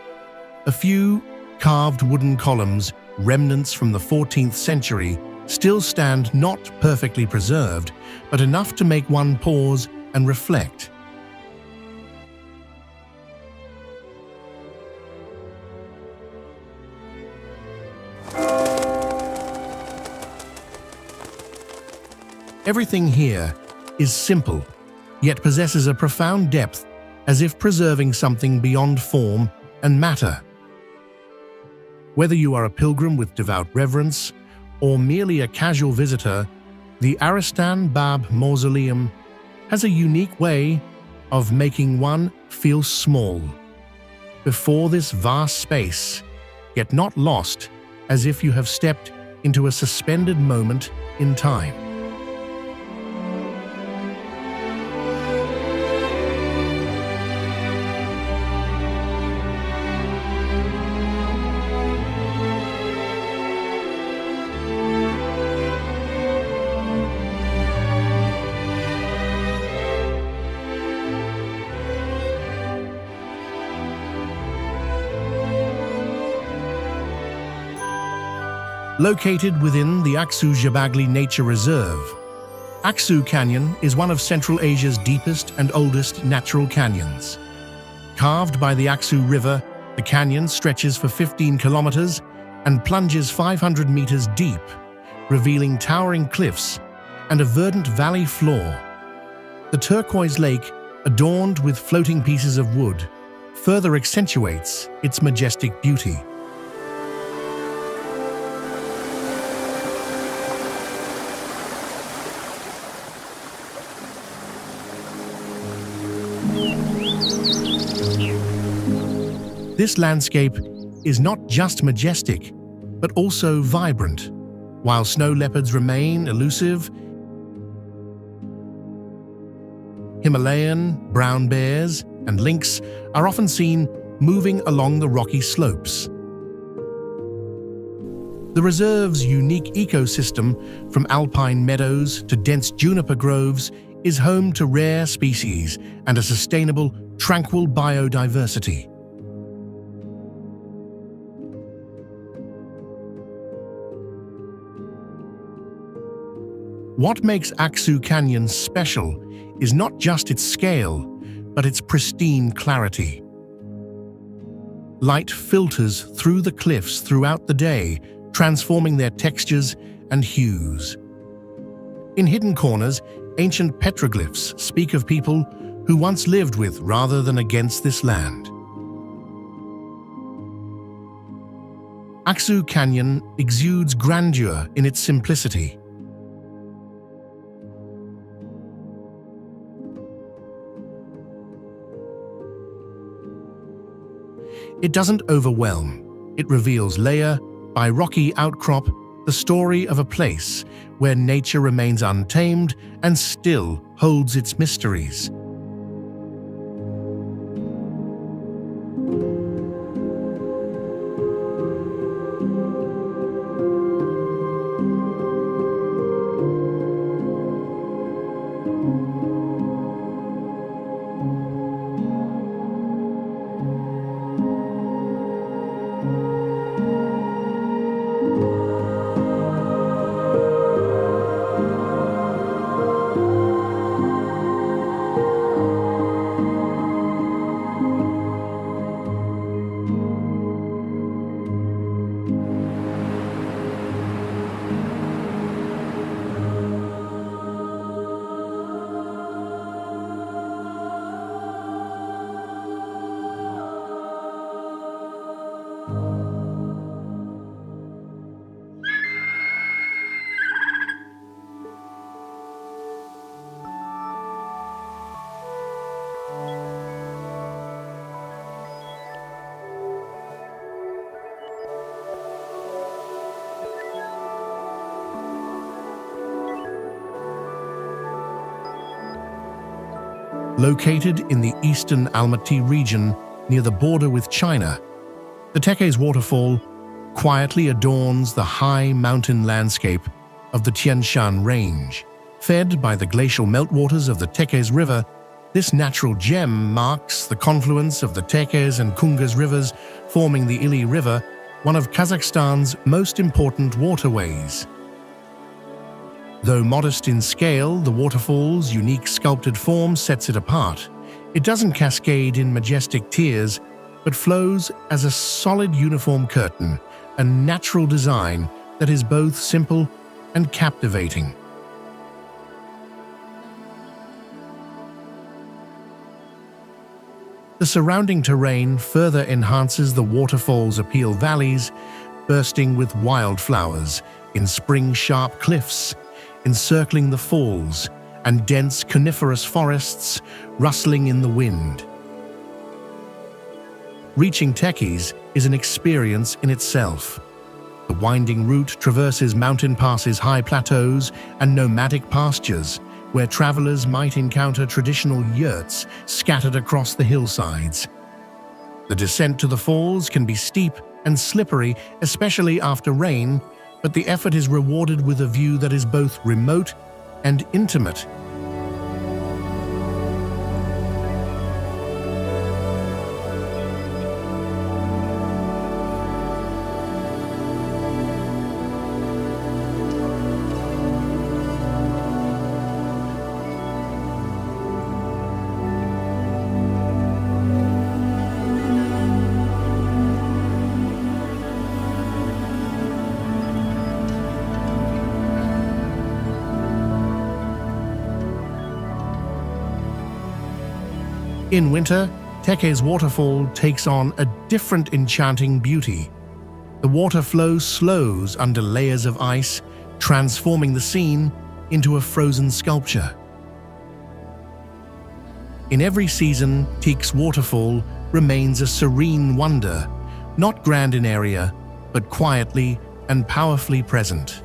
[SPEAKER 1] A few carved wooden columns, remnants from the 14th century, still stand, not perfectly preserved, but enough to make one pause and reflect. Everything here is simple, yet possesses a profound depth, as if preserving something beyond form and matter. Whether you are a pilgrim with devout reverence or merely a casual visitor, the Arystan Bab Mausoleum has a unique way of making one feel small before this vast space, yet not lost, as if you have stepped into a suspended moment in time. Located within the Aksu Nature Reserve, Aksu Canyon is one of Central Asia's deepest and oldest natural canyons. Carved by the Aksu River, the canyon stretches for 15 kilometers and plunges 500 meters deep, revealing towering cliffs and a verdant valley floor. The turquoise lake, adorned with floating pieces of wood, further accentuates its majestic beauty. This landscape is not just majestic, but also vibrant. While snow leopards remain elusive, Himalayan brown bears and lynx are often seen moving along the rocky slopes. The reserve's unique ecosystem, from alpine meadows to dense juniper groves, is home to rare species and a sustainable, tranquil biodiversity. What makes Aksu Canyon special is not just its scale, but its pristine clarity. Light filters through the cliffs throughout the day, transforming their textures and hues. In hidden corners, ancient petroglyphs speak of people who once lived with rather than against this land. Aksu Canyon exudes grandeur in its simplicity. It doesn't overwhelm. It reveals layer by rocky outcrop the story of a place where nature remains untamed and still holds its mysteries. Located in the eastern Almaty region near the border with China, the Tekes Waterfall quietly adorns the high mountain landscape of the Tian Shan Range. Fed by the glacial meltwaters of the Tekes River, this natural gem marks the confluence of the Tekes and Kungas rivers, forming the Ili River, one of Kazakhstan's most important waterways. Though modest in scale, the waterfall's unique sculpted form sets it apart. It doesn't cascade in majestic tiers, but flows as a solid uniform curtain, a natural design that is both simple and captivating. The surrounding terrain further enhances the waterfall's appeal. Valleys bursting with wildflowers in spring-sharp cliffs, encircling the falls, and dense coniferous forests rustling in the wind. Reaching Tekes is an experience in itself. The winding route traverses mountain passes, high plateaus, and nomadic pastures, where travelers might encounter traditional yurts scattered across the hillsides. The descent to the falls can be steep and slippery, especially after rain, but the effort is rewarded with a view that is both remote and intimate. In winter, Tekes Waterfall takes on a different enchanting beauty. The water flow slows under layers of ice, transforming the scene into a frozen sculpture. In every season, Tekes Waterfall remains a serene wonder, not grand in area, but quietly and powerfully present.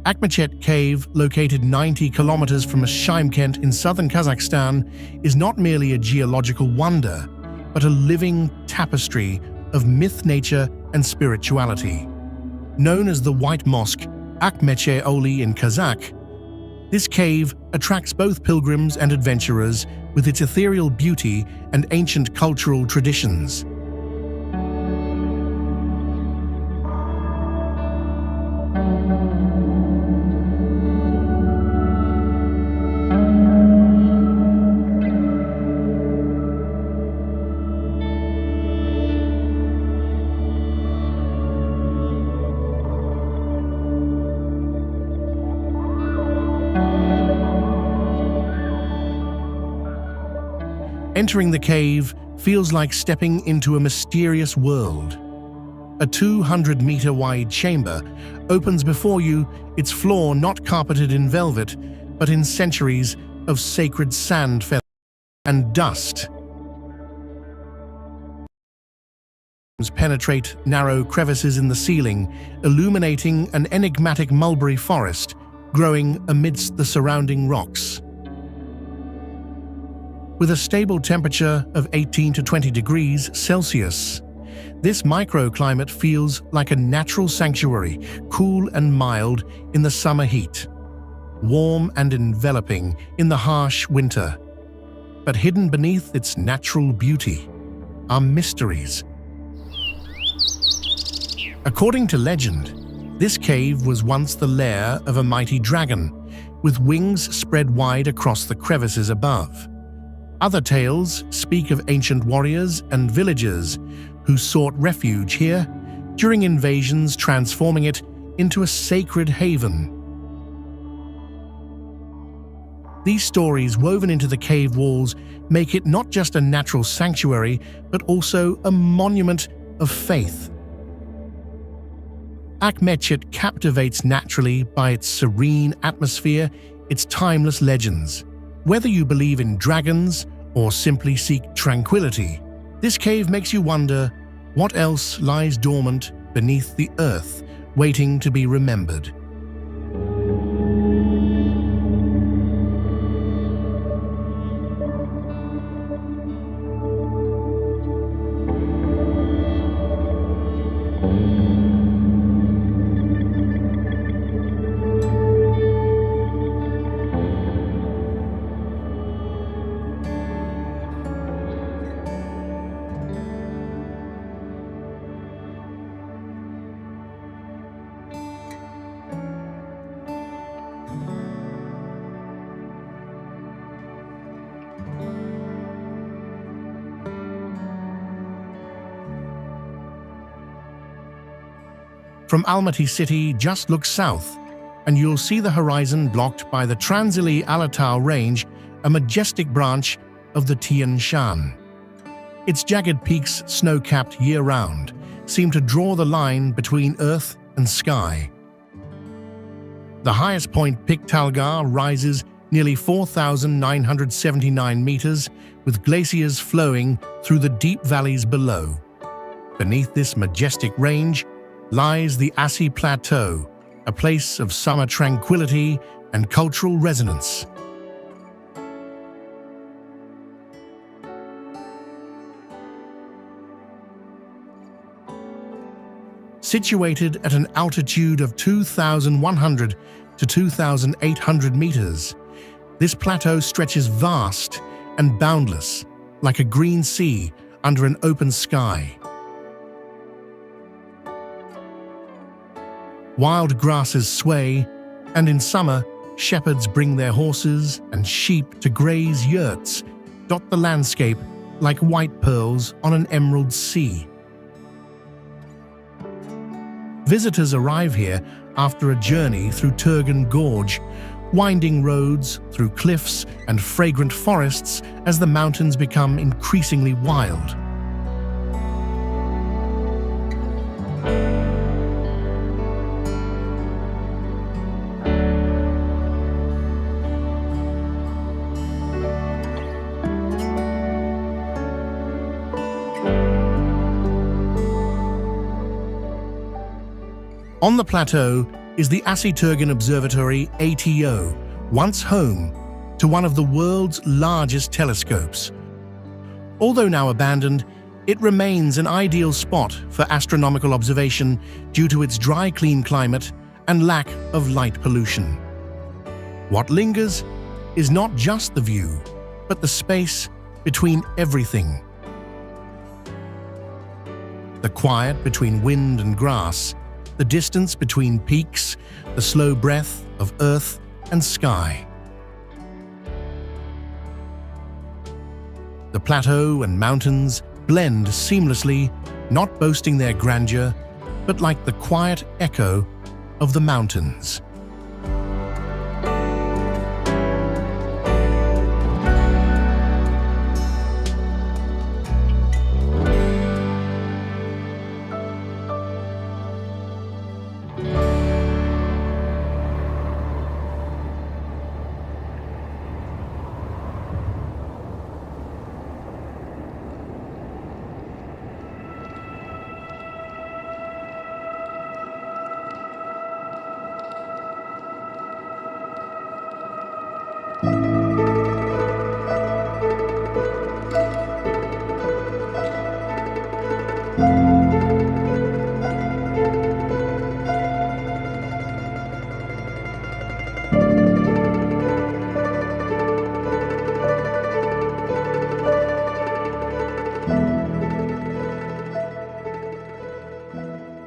[SPEAKER 1] Akhmechet Cave, located 90 kilometers from Shymkent in southern Kazakhstan, is not merely a geological wonder, but a living tapestry of myth, nature, and spirituality. Known as the White Mosque, Akhmechet Oli in Kazakh, this cave attracts both pilgrims and adventurers with its ethereal beauty and ancient cultural traditions. Entering the cave feels like stepping into a mysterious world. A 200-meter-wide chamber opens before you, its floor not carpeted in velvet, but in centuries of sacred sand, feathers, and dust. Penetrate narrow crevices in the ceiling, illuminating an enigmatic mulberry forest growing amidst the surrounding rocks. With a stable temperature of 18 to 20 degrees Celsius, this microclimate feels like a natural sanctuary, cool and mild in the summer heat, warm and enveloping in the harsh winter. But hidden beneath its natural beauty are mysteries. According to legend, this cave was once the lair of a mighty dragon, with wings spread wide across the crevices above. Other tales speak of ancient warriors and villagers who sought refuge here during invasions, transforming it into a sacred haven. These stories woven into the cave walls make it not just a natural sanctuary, but also a monument of faith. Akmechit captivates naturally by its serene atmosphere, its timeless legends. Whether you believe in dragons or simply seek tranquility, this cave makes you wonder what else lies dormant beneath the earth, waiting to be remembered. From Almaty city, just look south, and you'll see the horizon blocked by the Transili-Alatau Range, a majestic branch of the Tian Shan. Its jagged peaks, snow-capped year-round, seem to draw the line between earth and sky. The highest point, Piktalgar, rises nearly 4,979 meters, with glaciers flowing through the deep valleys below. Beneath this majestic range lies the Asi Plateau, a place of summer tranquility and cultural resonance. Situated at an altitude of 2,100 to 2,800 meters, this plateau stretches vast and boundless, like a green sea under an open sky. Wild grasses sway, and in summer, shepherds bring their horses and sheep to graze yurts, dot the landscape like white pearls on an emerald sea. Visitors arrive here after a journey through Turgan Gorge, winding roads through cliffs and fragrant forests as the mountains become increasingly wild. On the plateau is the Asi Turgan Observatory ATO, once home to one of the world's largest telescopes. Although now abandoned, it remains an ideal spot for astronomical observation due to its dry, clean climate and lack of light pollution. What lingers is not just the view, but the space between everything. The quiet between wind and grass, the distance between peaks, the slow breath of earth and sky. The plateau and mountains blend seamlessly, not boasting their grandeur, but like the quiet echo of the mountains.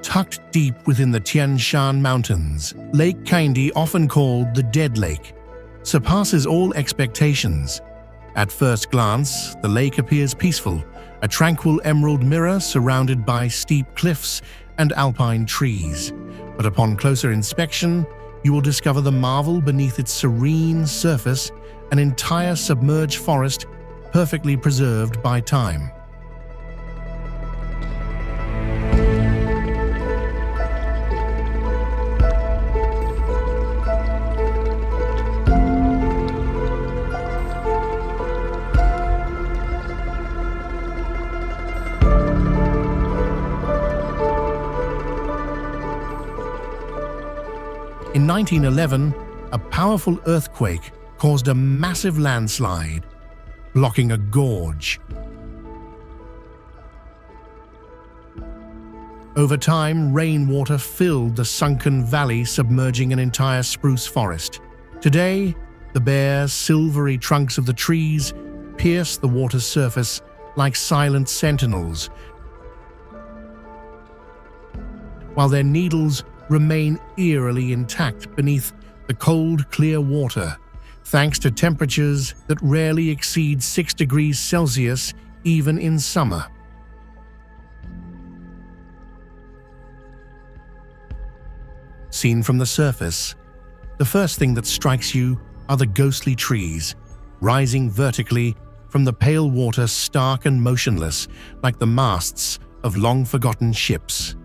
[SPEAKER 1] Tucked deep within the Tian Shan Mountains, Lake Kaindi, often called the Dead Lake, surpasses all expectations. At first glance, the lake appears peaceful, a tranquil emerald mirror surrounded by steep cliffs and alpine trees. But upon closer inspection, you will discover the marvel beneath its serene surface, an entire submerged forest perfectly preserved by time. In 1911, a powerful earthquake caused a massive landslide, blocking a gorge. Over time, rainwater filled the sunken valley, submerging an entire spruce forest. Today, the bare, silvery trunks of the trees pierce the water's surface like silent sentinels, while their needles remain eerily intact beneath the cold, clear water, thanks to temperatures that rarely exceed 6 degrees Celsius even in summer. Seen from the surface, the first thing that strikes you are the ghostly trees, rising vertically from the pale water, stark and motionless like the masts of long-forgotten ships.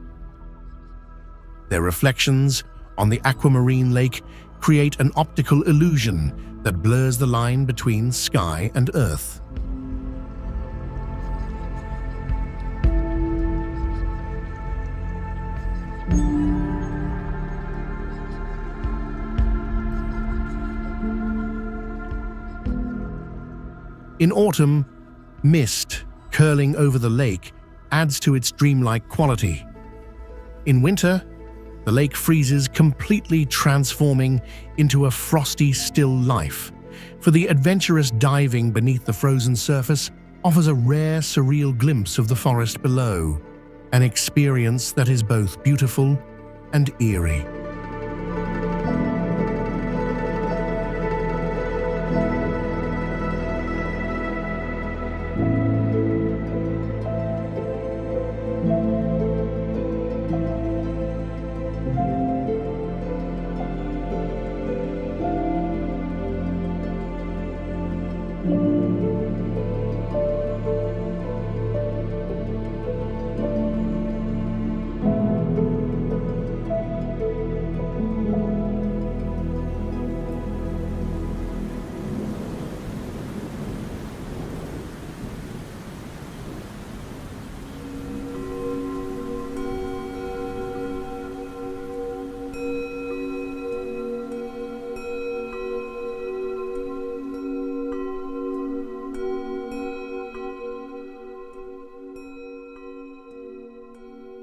[SPEAKER 1] Their reflections on the aquamarine lake create an optical illusion that blurs the line between sky and earth. In autumn, mist curling over the lake adds to its dreamlike quality. In winter, the lake freezes, completely transforming into a frosty, still life. For the adventurous, diving beneath the frozen surface offers a rare, surreal glimpse of the forest below, an experience that is both beautiful and eerie.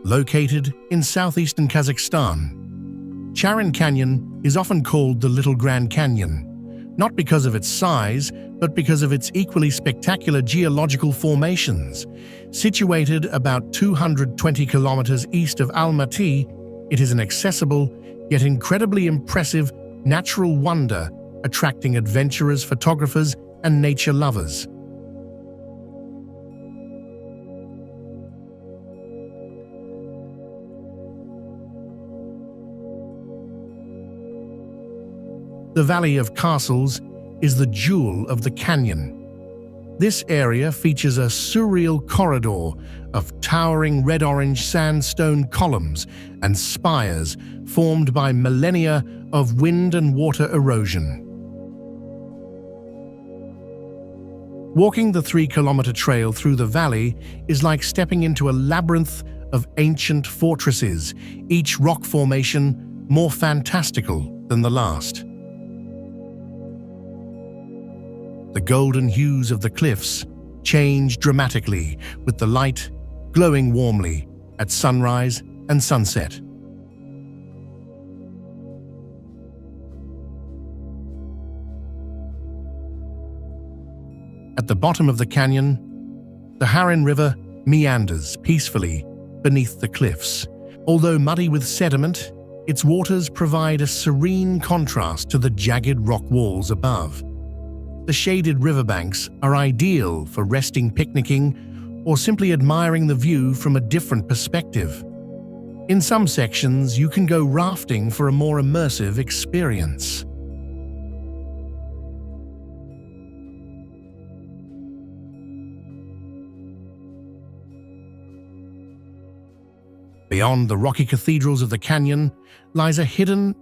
[SPEAKER 1] Located in southeastern Kazakhstan, Charyn Canyon is often called the Little Grand Canyon, not because of its size, but because of its equally spectacular geological formations. Situated about 220 kilometers east of Almaty, it is an accessible, yet incredibly impressive natural wonder, attracting adventurers, photographers, and nature lovers. The Valley of Castles is the jewel of the canyon. This area features a surreal corridor of towering red-orange sandstone columns and spires formed by millennia of wind and water erosion. Walking the 3-kilometer trail through the valley is like stepping into a labyrinth of ancient fortresses, each rock formation more fantastical than the last. The golden hues of the cliffs change dramatically, with the light glowing warmly at sunrise and sunset. At the bottom of the canyon, the Harbin River meanders peacefully beneath the cliffs. Although muddy with sediment, its waters provide a serene contrast to the jagged rock walls above. The shaded riverbanks are ideal for resting, picnicking, or simply admiring the view from a different perspective. In some sections, you can go rafting for a more immersive experience. Beyond the rocky cathedrals of the canyon lies a hidden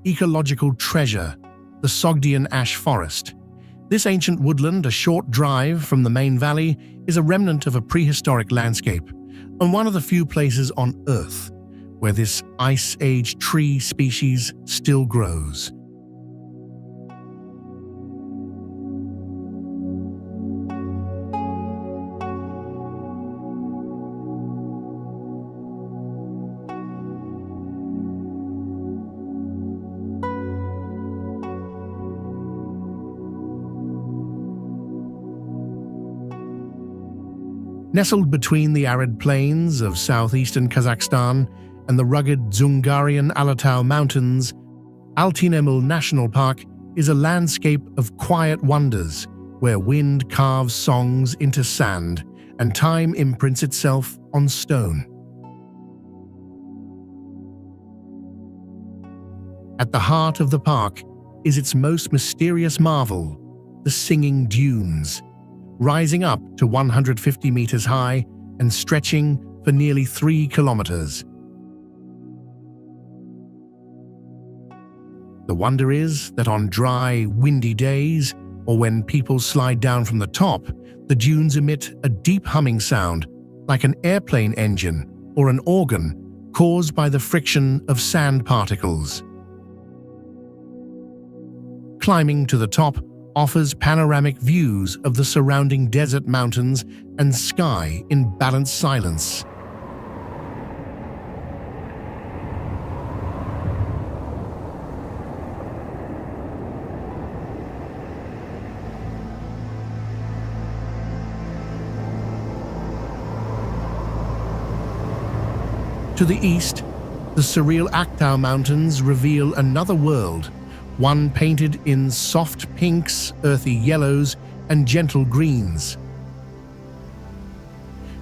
[SPEAKER 1] ecological treasure, the Sogdian ash forest. This ancient woodland, a short drive from the main valley, is a remnant of a prehistoric landscape, and one of the few places on Earth where this Ice Age tree species still grows. Nestled between the arid plains of southeastern Kazakhstan and the rugged Dzungarian Alatau Mountains, Altyn-Emel National Park is a landscape of quiet wonders where wind carves songs into sand and time imprints itself on stone. At the heart of the park is its most mysterious marvel, the Singing Dunes, rising up to 150 meters high and stretching for nearly 3 kilometers. The wonder is that on dry, windy days, or when people slide down from the top, the dunes emit a deep humming sound, like an airplane engine or an organ, caused by the friction of sand particles. Climbing to the top offers panoramic views of the surrounding desert mountains and sky in balanced silence. To the east, the surreal Aktau Mountains reveal another world, one painted in soft pinks, earthy yellows, and gentle greens.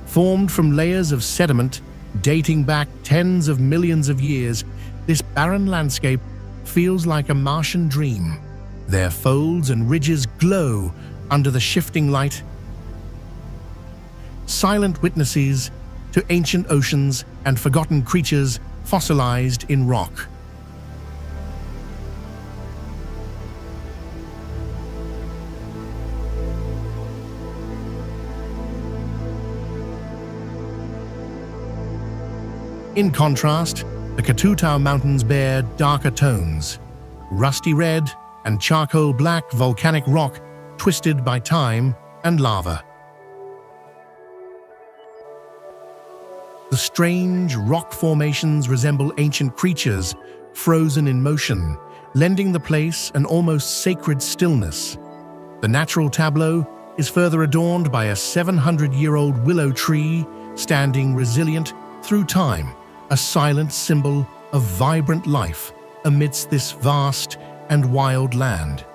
[SPEAKER 1] Formed from layers of sediment dating back tens of millions of years, this barren landscape feels like a Martian dream. Their folds and ridges glow under the shifting light, silent witnesses to ancient oceans and forgotten creatures fossilized in rock. In contrast, the Katutao Mountains bear darker tones, rusty red and charcoal black volcanic rock twisted by time and lava. The strange rock formations resemble ancient creatures frozen in motion, lending the place an almost sacred stillness. The natural tableau is further adorned by a 700-year-old willow tree standing resilient through time, a silent symbol of vibrant life amidst this vast and wild land.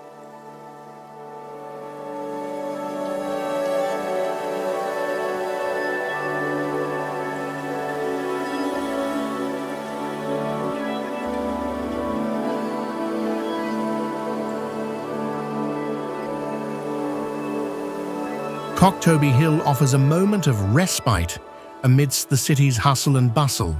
[SPEAKER 1] Kok Tobe Hill offers a moment of respite amidst the city's hustle and bustle.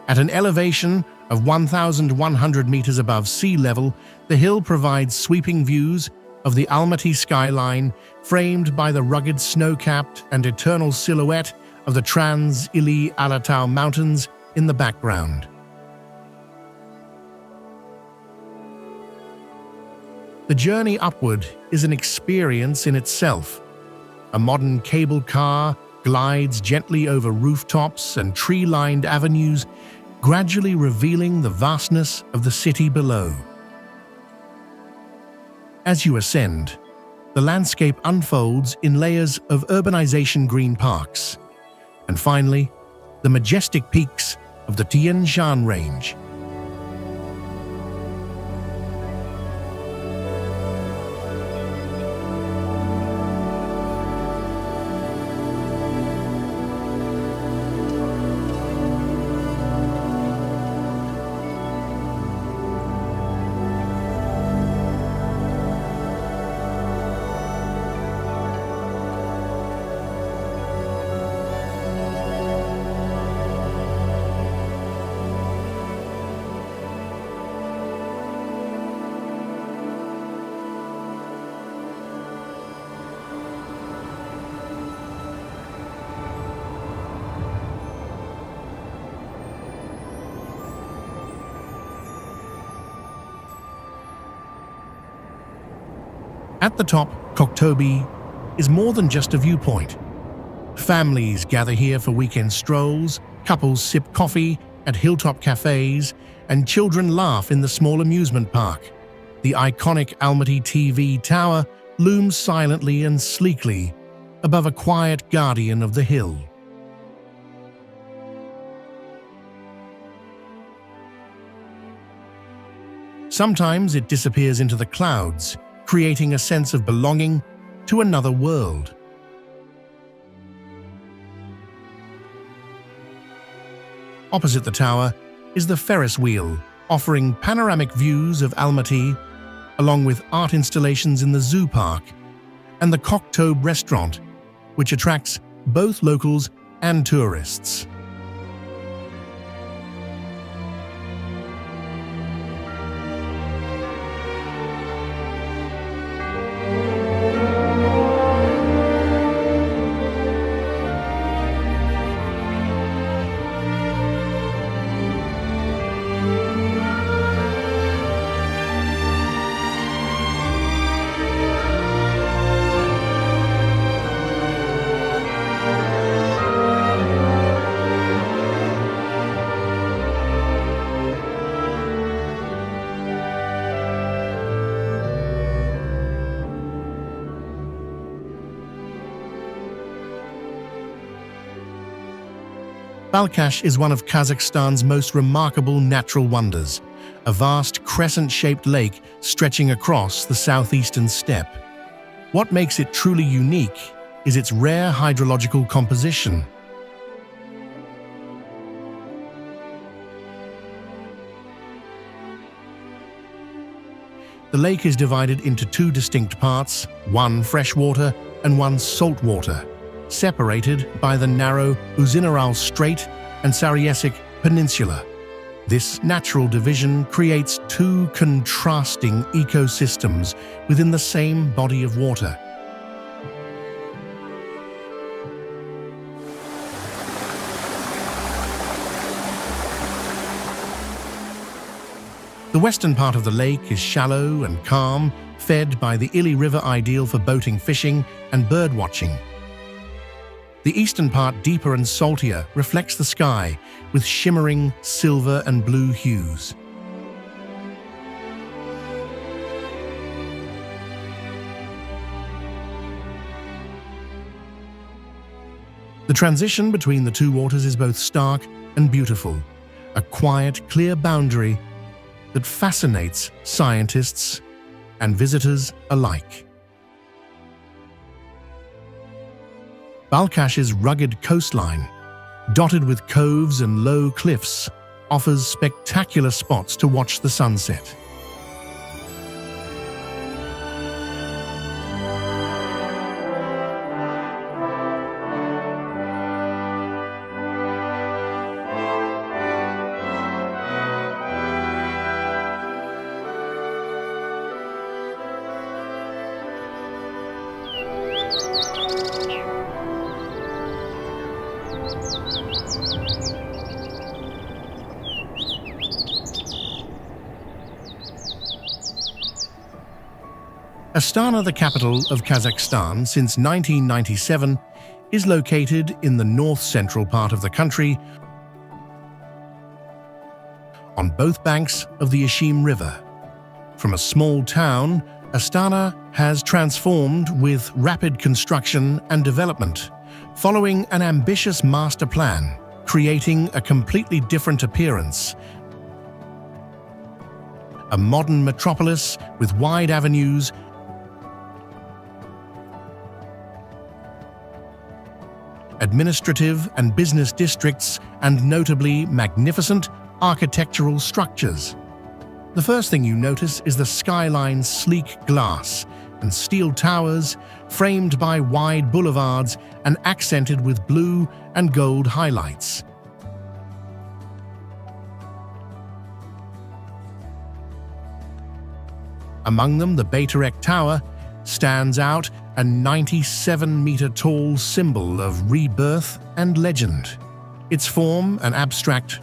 [SPEAKER 1] At an elevation of 1,100 meters above sea level, the hill provides sweeping views of the Almaty skyline, framed by the rugged snow-capped and eternal silhouette of the Trans-Ili Alatau Mountains in the background. The journey upward is an experience in itself. A modern cable car glides gently over rooftops and tree-lined avenues, gradually revealing the vastness of the city below. As you ascend, the landscape unfolds in layers of urbanization green parks. And finally, the majestic peaks of the Tian Shan Range. At the top, Kok Tobe is more than just a viewpoint. Families gather here for weekend strolls, couples sip coffee at hilltop cafes, and children laugh in the small amusement park. The iconic Almaty TV tower looms silently and sleekly above a quiet guardian of the hill. Sometimes it disappears into the clouds, creating a sense of belonging to another world. Opposite the tower is the Ferris wheel, offering panoramic views of Almaty, along with art installations in the zoo park, and the Kok Tobe restaurant, which attracts both locals and tourists. Balkhash is one of Kazakhstan's most remarkable natural wonders, a vast crescent-shaped lake stretching across the southeastern steppe. What makes it truly unique is its rare hydrological composition. The lake is divided into two distinct parts, one freshwater and one saltwater, separated by the narrow Uzinaral Strait and Sarayesik Peninsula. This natural division creates two contrasting ecosystems within the same body of water. The western part of the lake is shallow and calm, fed by the Ili River, ideal for boating, fishing, and bird watching. The eastern part, deeper and saltier, reflects the sky with shimmering silver and blue hues. The transition between the two waters is both stark and beautiful, a quiet, clear boundary that fascinates scientists and visitors alike. Balkhash's rugged coastline, dotted with coves and low cliffs, offers spectacular spots to watch the sunset. Astana, the capital of Kazakhstan since 1997, is located in the north-central part of the country on both banks of the Ishim River. From a small town, Astana has transformed with rapid construction and development, following an ambitious master plan, creating a completely different appearance. A modern metropolis with wide avenues, administrative and business districts, and notably magnificent architectural structures. The first thing you notice is the skyline's sleek glass and steel towers framed by wide boulevards and accented with blue and gold highlights. Among them, the Bayterek Tower stands out, a 97-meter-tall symbol of rebirth and legend. Its form, an abstract